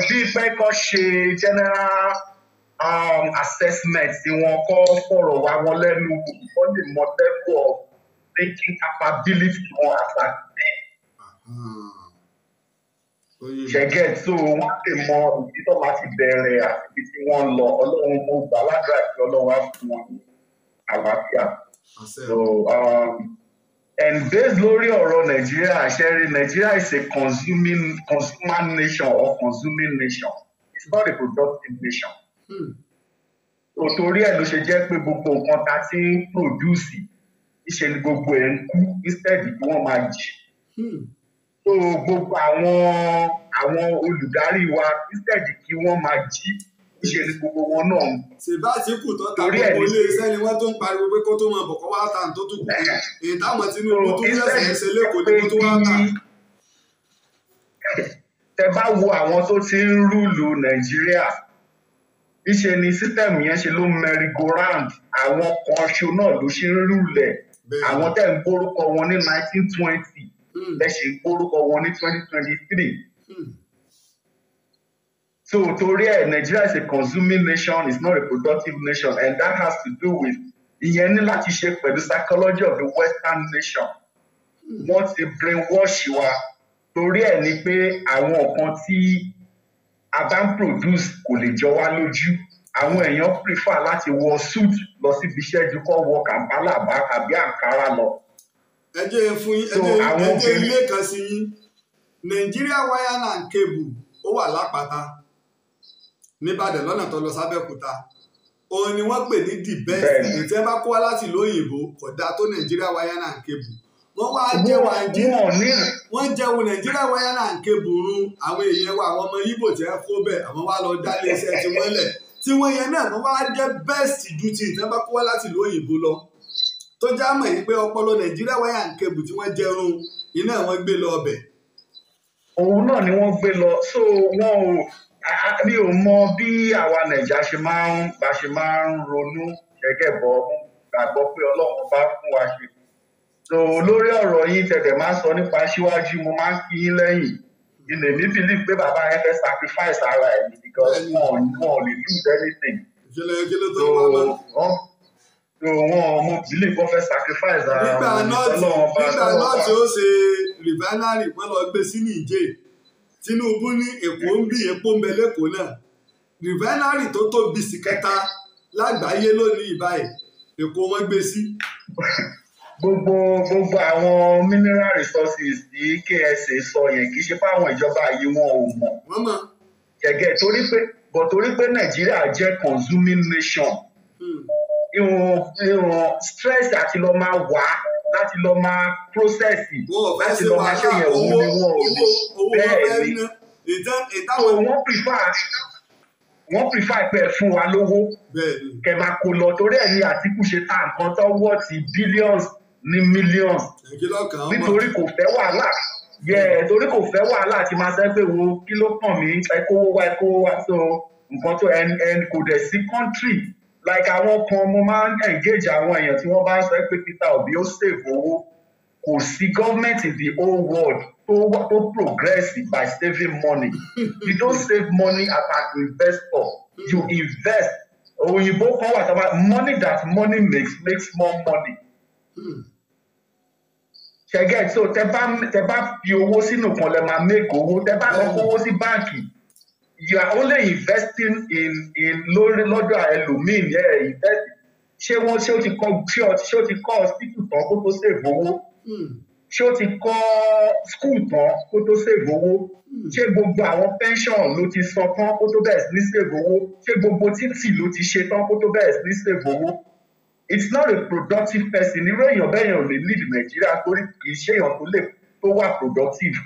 bí pé kọ́ ṣe general assessment tí wọ́n kọ́ fọ̀rọ̀ wá wọn lẹ́nu wọ́n lè mọ level of thinking capability wọn àtàkùn. Ṣẹ̀gẹ́ tó wọ́n lè mọ ìdí tó máa ti bẹ̀rẹ̀ àti ibi tí wọ́n lọ. Ọlọ́run mo gbà ládùúrà tí Ọlọ́run á fún wọn ní àlàáfíà. So and based lórí ọ̀rọ̀ Nàìjíríà, ṣẹ́rí Nàìjíríà is a consumer nation or consuming nation. It's not a productive nation. Torí ẹ̀ ló ṣe jẹ́ pé gbogbo nǹkan ta ti ń produce ìṣe ni gbogbo ẹ̀ ń kú instead kí wọ́n máa jì. So gbogbo àwọn olùdarí wa instead kí wọ́n máa jí ìṣe ni gbogbo wọn náà ń. Ṣèbá tí kù tó ta gbogbo ilé iṣẹ́ ni wọ́n tó ń pariwo pé kó tó máa bọ̀ kọ́ wá tà tó tún kù. Èyí táwọn Tinubu tó lẹ́sẹ̀ ṣe lẹ́kọ̀ọ́ ní kó tó wá tà. Tẹ bá wo àwọn tó ti ń rúlu Nàìjíríà, ìṣe ni sísítẹ̀mù yẹn ṣe ló merry-go-round. Àwọn kan ṣo náà ló ṣe ń rúlẹ̀. Àwọn tẹ̀ ń gbórúkọ wọn ní 1920 lẹ́ ṣe ń gbórúkọ wọn ní 2023. So torí ẹ̀ Nigeria is a consuming nation, it's not a productive nation, and that has to do with ìyẹn ní láti ṣe pẹ̀lú psychology of the Western nation. Wọ́n ti brainwash wa torí ẹ̀ ni pé àwọn nǹkan tí a bá ń produce kò lè jọ wá lójú. Àwọn èèyàn prefer láti wọ suit lọ síbi iṣẹ́ ju kó wọ Kampala àbí Ankara lọ. Ẹ jẹ́ fún yín, ẹ jẹ́ ilé kan sí yín. Nigeria Wire and Cable ó wà lápáta níbàdàn lọ́nà tó lọ sábẹ́kúta. Òun ni wọ́n pè ní the best. Ètò ẹ bá kó wá láti ìlú òyìnbó kò dáa tó Nigeria Wire and Cable. Wọ́n wá jẹ́wọ́ Nigeria Wire and Cable run àwọn èèyàn wa àwọn ọmọ Ìgbò tí ẹ kó bẹ́ẹ̀ àwọn wá lọ dá iléeṣẹ́ tí wọ́n lẹ̀. Tí wọ́n yẹn náà wọ́n wá jẹ́ best ju ti ìtẹ́ bá kó wá láti ìlú òyìnbó lọ. Tó já mọ̀ yìí pé ọpọlọ Nigeria Wire and Cable tí wọ́n jẹrun iná wọn gbé lọ ọbẹ̀. Òun náà ni wọ́n gbé lọ. So mi ò mọ bí àwa Nàìjíríà ṣe máa ń ronú gẹ́gẹ́ bọ́ gbàgbọ́ pé Ọlọ́run bá fún wa ṣe. So lórí ọ̀rọ̀ yín tẹ̀tẹ̀ máa ń sọ nípa Aṣíwájú, mo máa ń kí yín lẹ́yìn. Ilé mi believe pé bàbá yẹn fẹ́ sacrifice ara ẹ̀ because wọn ò lè lose anything. So mo believe wọ́n fẹ́ sacrifice ara wọn. Nígbà náà tí ó ṣe refinery wọ́n lọ gbé sí Níjẹ̀. Tinubu ní Èkó ń bí epo ń bẹ lẹ́kọ̀ọ́ náà. Refinery tó tóbi sí kẹta lágbàáyé lónìí báyìí Èkó wọ́n gbé sí. Gbogbo àwọn mineral resources tí KSA sọ yẹn kì í ṣe fáwọn ìjọba yìí wọn ò mọ̀. Gẹ́gẹ́ torí pé Nàìjíríà jẹ́ consuming nation. Ìwọ̀n stress àti lọ máa wà láti lọ máa process láti lọ máa ṣe yẹn òun ni wọn ò lè bẹ́ẹ̀ ni wọ́n prefer pé fún wa lówó kẹ máa kó lọ torí ẹ̀ ní Àtíkù ṣe ta nǹkan tó wọ́ ti billions ní millions nítorí kò fẹ́ wàhálà torí kò fẹ́ wàhálà àti máa sẹ́ pé wo kí ló kàn mí ẹ kówó wá so nǹkan tó ẹn kò dẹ̀ sí country like àwọn kan mo máa ń engage àwọn èèyàn tí wọ́n bá ń sọ pé Peter Obi ó save owó kò sí government in the whole world tó progress by saving money you don't save money as an investor you invest òyìnbó kan wà sábà money that money makes more money. ṣẹ́gẹ́ so tẹ bá fi owó sínú kan lè máa make owó tẹ bá lọ kówó sí báǹkì you are only investing in lórí lọ́dọ̀ ẹlòmíì invest ṣé ó ti kọ́ hospital tán kó tó save owó ṣé ó ti kọ́ school tán kó tó save owó ṣé gbogbo àwọn pension ló ti san tán kó tó bẹ̀rẹ̀ sí ní save owó ṣé gbogbo títì ló ti ṣe tán kó tó bẹ̀rẹ̀ sí ní save owó. It's not a productive person irú èèyàn bẹ́ẹ̀ yẹn ò lè lead Nàìjíríà torí kì í ṣe èèyàn tó wà productive.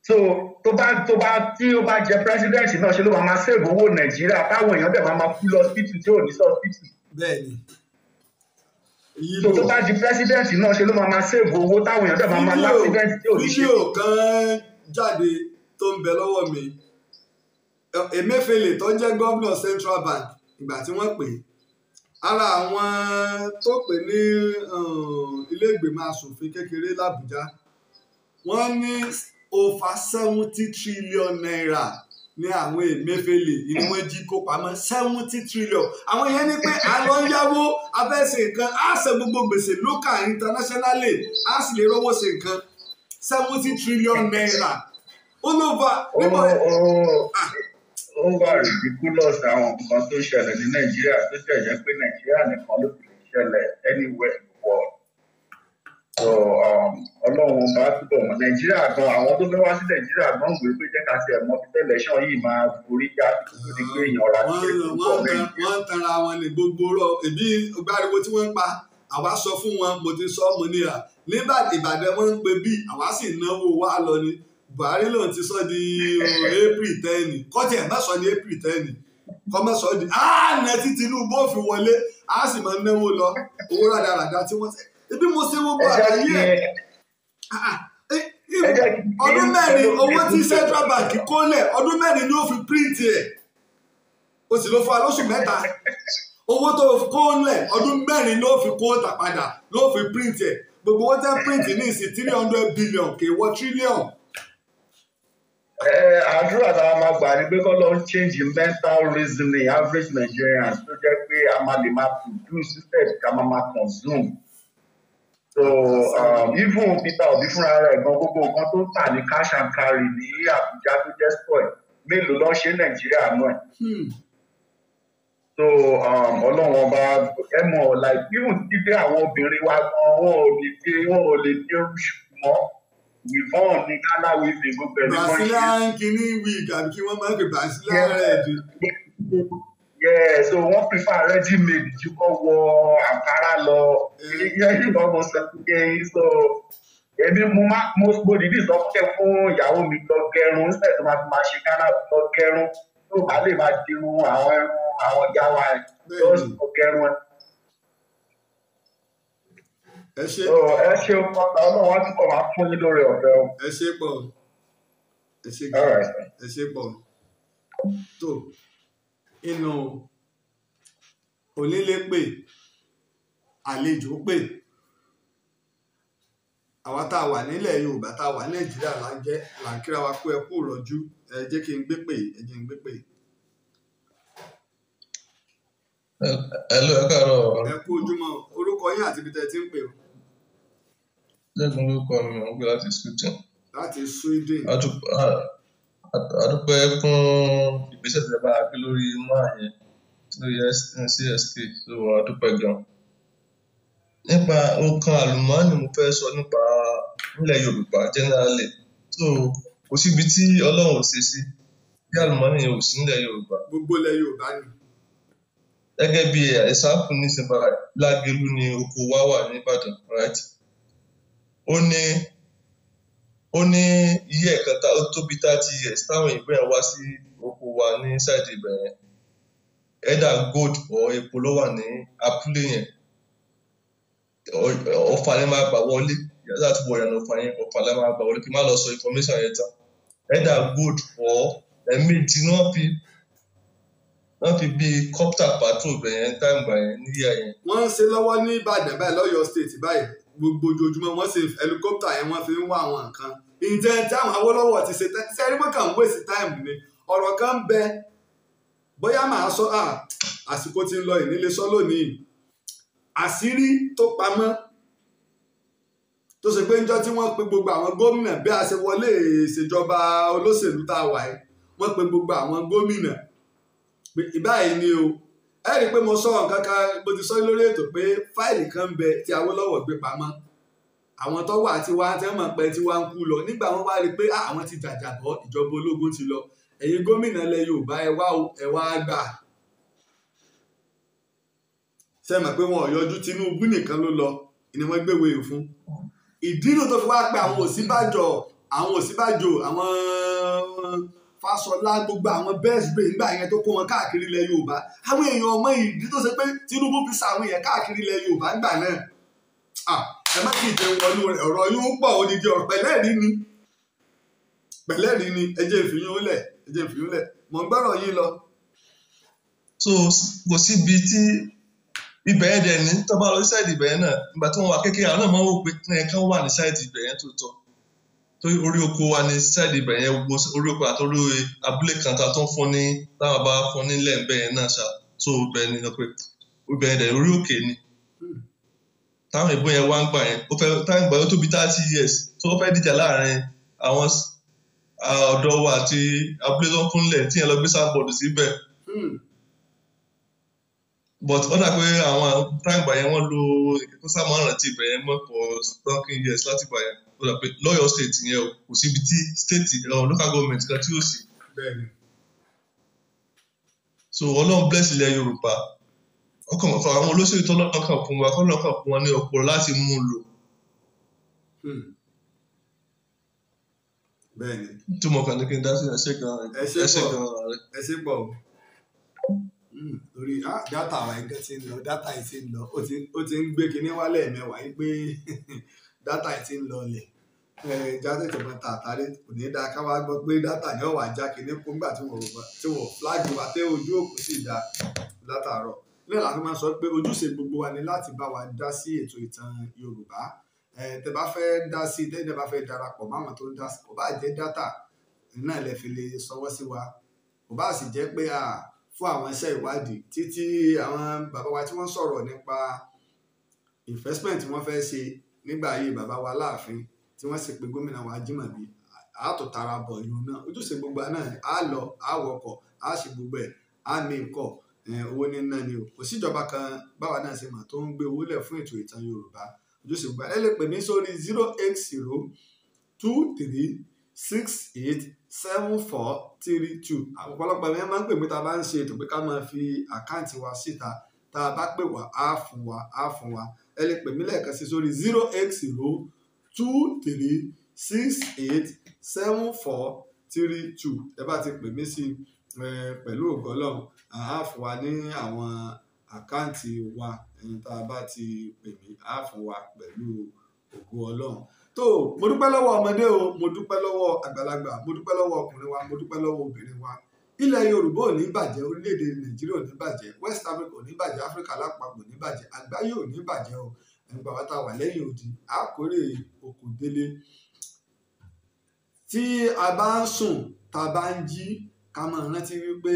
So tí ó bá jẹ president náà ṣe ló máa save owó Nàìjíríà táwọn èèyàn dẹ̀ máa kú lọ hospital tí ò ní sọ hospital. Bẹ́ẹ̀ni. So tó bá di president náà ṣe ló máa save owó táwọn èèyàn dẹ̀ máa l'accident tí ò ní ṣe. Fídíò kan jáde tó ń bẹ lọ́wọ́ mi Emefiele tó ń jẹ́ gómìnà Central Bank ìgbà tí wọ́n pè ara àwọn tó pè ní ilé ìgbìmọ̀ asòfin kékeré l'Àbújá wọ́n ní over 70 trillion naira ní àwọn Emefiele ni wọ́n jí kó pamọ́ 70 trillion àwọn yẹn ní pé a lọ ń yáwó abẹ́sẹ̀ nǹkan á ṣe gbogbo gbèsè local internationally á sì lè rówó ṣe nǹkan 70 trillion naira ó ló bá nígbà ó wà ridiculous àwọn nǹkan tó ṣẹlẹ̀ ní Nàìjíríà tó jẹ́ jẹ́ pé Nàìjíríà nìkan ló fi ṣẹlẹ̀ anywhere in the world. So Ọlọ́run bá túbọ̀ mọ́ Nàìjíríà gan àwọn tó fẹ́ wá sí Nàìjíríà gan wò pé jẹ́ ká tiẹ̀ mọ́ títẹ̀ election yìí máa borí já tó di pé èèyàn ra ṣe tó pọ̀ mẹ́rin. Wọ́n ń tanra wọn ní gbogbo rọ èbí gbáriwo tí wọ́n ń pa àwa sọ fún wọn mo ti sọ mo níyà nígbà Ìbàdàn wọ́n ń pe bí àwa sì náwó wá lọ ni Buhari lòun ti sọ di April 10 kọ́tì ẹ̀ má sọ ní April 10 kọ́ má sọ di nẹ́tí Tinubu ó fi wọlé á sì máa náwó lọ owó rádaràda tí wọ́n ṣe ebi mo ṣe gbogbo àlàyé ẹ̀ ọdún mẹ́rin owó tí Central Bank kólẹ̀ ọdún mẹ́rin ni ó fi print ẹ̀ o sì ló fún wa lóṣù mẹ́ta owó tó kólẹ̀ ọdún mẹ́rin ló fi kó tà padà ló fi print ẹ̀ gbogbo owó tẹ́ print ní ìsìn 300 billion kì í wọ trillion. Àdúrà tá a máa gbà ní pé kọ́ ló ń change mental reasoning average Nigerians tó jẹ́ pé a máa lè máa produce instead ká máa consume. So even Peter Obi fúnra rẹ̀ gan gbogbo nǹkan tó ń tà ní cash and carry ní Àbújá tó jẹ́ spoil mélòó ló ń ṣe Nàìjíríà náà. So Ọlọ́run ọba ẹ mọ̀ like even títí àwọn obìnrin wa gan wọn ò lè dé rúṣù mọ́. Wivon ní Ghana wíìfì gbogbo ẹ̀ ní wọ́n ṣe. Brazilian kìíní wig àbí kí wọ́n máa ń pè Brazilian red. So wọ́n prefer ready made ju kọ́ wọ àǹkárá lọ. Yẹ́nì kan mo sọ pé so èmi mo dìde ìsọfúnkẹ́ fún ìyàwó mi lọ gẹrun ṣe tó máa fi máa ṣe Ghana lọ gẹrun tó bá lè máa dirun àwọn ìyá wa lọ gẹrun ẹ̀. Ẹ ṣe ọkọ Ọlọ́run wá túbọ̀ máa fún yín lórí ọ̀fẹ́ o. Ẹ ṣe pọ̀ ẹ ṣe pọ̀ tó inú onílé pè àlejò pè àwa tá a wà nílẹ̀ Yorùbá tá a wà Nàìjíríà là ń kíra wa pé ẹ kú rọ̀jú ẹ jẹ́ kí n gbé pè ẹ jẹ́ n gbé pè. Hello, ẹ káàárọ̀. Ẹ kú ojúmọ́ orúkọ yín àti ibi tẹ́ ti ń pè o. Lẹ́gùn orúkọ mi ò ń gbé láti Sweden. Láti Sweden. Adúpẹ́ fún ìgbésẹ̀ tí ẹ bá gbé lórí máa yẹn lórí CSK so adúpẹ́ gan. Nípa nǹkan àlùmọ́ọ́nì mo fẹ́ sọ nípa nílẹ̀ Yorùbá generally so kò síbi tí Ọlọ́run ò ṣe sí bí àlùmọ́ọ́nì yẹn ò sí nílẹ̀ Yorùbá. Gbogbo ilẹ̀ Yorùbá ni. gẹ́gẹ́ bí example nísìnyí Lágelú ni oko wa wà ní Ìbàdàn, right? Ó ní iye ẹ̀kan ó tóbi 30 years táwọn ìgbé yẹn wá sí oko wa ní side ibẹ̀ yẹn. Either gold or epo ló wà ní abúlé yẹn. Ọ̀fà lè máa gbà wọlé láti wọ ìyànà ọ̀fà yẹn, ọ̀fà lè máa gbà wọlé kí n má lọ sọ information yẹn tán. Either gold or ẹ̀mejì wọ́n fi bí copter patrol bẹ̀ yẹn time gbà yẹn níyà yẹn. Wọ́n ń ṣe lọ́wọ́ ní Ìbàdàn báyìí lọ́yọ̀ state báyìí gbogbo ojoojúmọ́ wọ́n ṣe helicopter yẹn wọ́n fi ń wá àwọn nǹkan. Ǹjẹ́ táwọn Awólọ́wọ̀ ti ṣe sẹ́rí mọ́ kàn ń waste time ni ọ̀rọ̀ kan ń bẹ bóyá màá sọ àsìkò tí ń lọ ìnílé sọ lónìí àṣírí tó pamọ́ tó ṣe pé níjọ́ tí wọ́n pe gbogbo àwọn gómìnà bí a ṣe wọlé ìṣèjọba olóṣèlú tá a wà yìí wọ́n pe gbogbo àwọn gómìnà ìbáyìí ni o ẹ rí i pé mo sọ nǹkan kan mo ti sọ lórí ètò pé fáìlì kan ń bẹ tí Awólọ́wọ̀ gbé pamọ́ àwọn tó wà tí wọ́n ti mọ̀ pé tí wọ́n ń kú lọ nígbà wọ́n wá rí i pé àwọn ti jàjàbọ́ ìjọba ológun ti lọ ẹ̀yin gómìnà ilẹ̀ Yorùbá ẹ wá gbà ṣe mọ̀ pé wọn ò yọjú Tinubu nìkan ló lọ ni wọ́n gbéwé fún ìdí inú tó fi wá pé àwọn Ọ̀ṣínbàjò àwọn Fáṣọlá gbogbo àwọn best brain nígbà yẹn tó kó wọn káàkiri ilẹ̀ Yorùbá àwọn èèyàn ọmọ ìdí tó ṣe pé Tinubu fi sa àwọn èèyàn káàkiri ilẹ̀ Yorùbá nígbà náà ẹ má kì í jẹun wọnú ọ̀rọ̀ yóò pọ̀ odidi ọ̀rọ̀ pẹ̀lẹ́rì ni ẹ jẹ́ ìfìyún lẹ̀ mọ̀ ń gbọ́rọ̀ yín lọ. So kò síbi tí ibẹ̀ yẹn dẹ̀ ní tó bá lọ sí sáìdì ibẹ̀ yẹn náà nígbà tí wọ́n wà kékeré àwọn náà máa ń wò pé ẹ̀kan wà ní sáìdì ibẹ̀ yẹn tó tọ́ torí orí oko wa ní sáìdì ibẹ̀ yẹn orí oko àti orí abúlé kan tá a tó ń fún ní táwọn bá fún nílẹ̀ ibẹ̀ yẹn náà ṣá tó ibẹ̀ ni lọ pé ibẹ̀ yẹn dẹ̀ orí òkè ni táwọn ìbọn yẹn wá ń gbà yẹn táwọn ìgbà yẹn tó bí 30 years tó fẹ́ dìjà láàrin àwọn ọ̀dọ́ wa àti abúlé tó ń fúnlẹ̀ tí yẹn lọ gbé sáàbọ̀dù síbẹ̀. But ó dà pé àwọn táìgbà yẹn wọ́n lo ìkẹ́kọ̀ọ́ sáàmọ́ràn ti ibẹ̀ yẹn mọ́ for donkey years láti gbà yẹn ó dà pé lọ́yọ̀ state yẹn o kò síbi tí state local government kan tí ó sì. So Ọlọ́run bless ilẹ̀ Yorùbá ọkàn àwọn olóṣèlú tó lọ́kàn kan fún wa kọ́ lọ́kàn fún wọn ní ọpọlọ láti mú un lò. Bẹ́ẹ̀ni. Tí mo kàn ní kí n dá sí ẹ ṣé gan-an. Ẹ ṣé pọ̀ torí dátà wa ẹgbẹ́ ti ń lọ dátà yìí ti ń lọ ó ti ń gbé kinní wálẹ̀ mẹ́wàá yìí pé dátà yìí ti ń lọ lẹ̀ jáde tó máa ta àtàrí kò ní dáa ká wá gbọ́ pé dátà yẹn wà já kinní kó ńgbà tí wọ́n fúláàgì wa tẹ́ ojú òkú sì dá látàárọ̀ nílẹ̀ láti máa sọ pé ojúṣe gbogbo wa ni láti bá wa dá sí ètò ìtàn Yorùbá tẹ́ bá fẹ́ dá sí tẹ́ bá fẹ́ darapọ̀ máwọn tó ń dá sí kò bá jẹ́ dátà náà lè fi lè sọwọ́ sí wa kò bá sì jẹ́ pé fún àwọn iṣẹ́ ìwádìí títí àwọn bàbá wa tí wọ́n sọ̀rọ̀ nípa investment tí wọ́n fẹ́ ṣe nígbà ayé bàbá wa Láàfin tí wọ́n sì pe gómìnà wa Ajímọ̀bí àátò tara bọ̀ ìlú náà ojúṣe gbogbo náà ni á lọ á wọkọ̀ á ṣe gbogbo ẹ̀ á mi nǹkọ̀ owó ní náà ni o kò síjọba kan báwa náà ṣe mà tó ń gbé owó lẹ̀ fún ètò ìtàn Yorùbá ojúṣe gbogbo ẹ lè pè mí sórí 08023687432 ọ̀pọ̀lọpọ̀ ẹ̀mí máa ń pè mí tá a bá ń ṣe ètò pé ká máa fi àkáǹtì wa síta tá a bá pè wá á fún wa ẹ lè pè mí lẹ́ẹ̀kan sí sórí 08023687432 ẹ bá ti pè mí sí pẹ̀lú ògo Ọlọ́run á fún wa ní àwọn àkáǹtì wa tá a bá ti pè mí á fún wa pẹ̀lú ògo Ọlọ́run tó mo dúpẹ́ lọ́wọ́ ọmọdé o mo dúpẹ́ lọ́wọ́ àgbàlagbà mo dúpẹ́ lọ́wọ́ ọkùnrin wa mo dúpẹ́ lọ́wọ́ obìnrin wa ilẹ̀ Yorùbá ò ní bàjẹ́ orílẹ̀-èdè Nàìjíríà ò ní bàjẹ́ West Africa ò ní bàjẹ́ Africa lápapọ̀ ò ní bàjẹ́ àgbáyé ò ní bàjẹ́ o ẹ̀ǹgbà wa tá a wà lẹ́yìn odi àkórè òkú délé tí a bá ń sùn tá a bá ń jí ká máa rántí wípé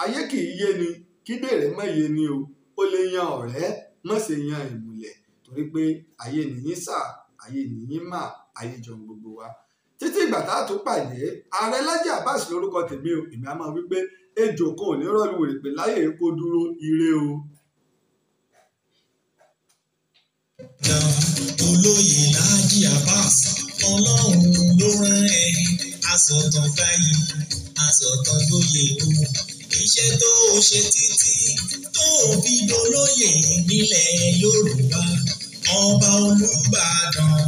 ayé kì í yé ni kí dèrè má yé ni o ó lè yan ọ̀rẹ́ má ṣe yan ìmùlẹ̀ torí pé ayé nìyí sà ayé nìyí mà ayé jọ gbogbo wa títí ìgbà tá a tún pàdé Ààrẹ Laji Abbas lórúkọ tèmi o èmi á máa wípé ejò kan ò ní rọlù wèrè pé láyè kó dúró ire o. Olóyè Laji Abbas Ọlọ́run ló rán ẹ asọ̀tàn gbáyé asọ̀tàn lóye o iṣẹ́ tó ṣe títí tó fi dolóyè nílẹ̀ Yorùbá ọba Olúbàdàn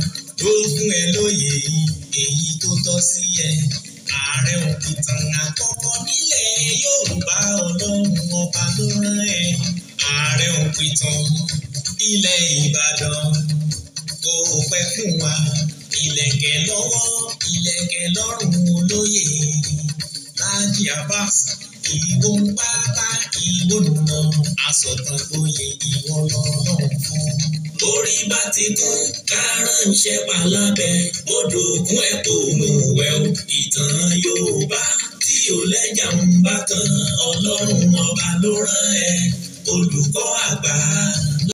ló fún ẹ lóyè èyí tó tọ́ sí ẹ ààrẹ òpìtàn àkọ́kọ́ nílẹ̀ Yorùbá ọlọ́run ọba ló rán ẹ ààrẹ òpìtàn ilẹ̀ Ìbàdàn kò pẹ́ fún wa ìlẹ̀kẹ̀ lọ́wọ́ ìlẹ̀kẹ̀ lọ́rùn olóyè Laji Abbas ìwọ ń pápá ìwọ nùnà asọ̀tàn gboyè ìwọ lọ́lọ́run fún. Orí bá ti kún kárànṣẹ́ palábẹ́ odò ògùn ẹ̀ kò mú wẹ̀ o. Ìtàn Yorùbá tí ò lẹ́jà ń bá kan ọlọ́run ọba ló rán ẹ olùkọ́ àgbà.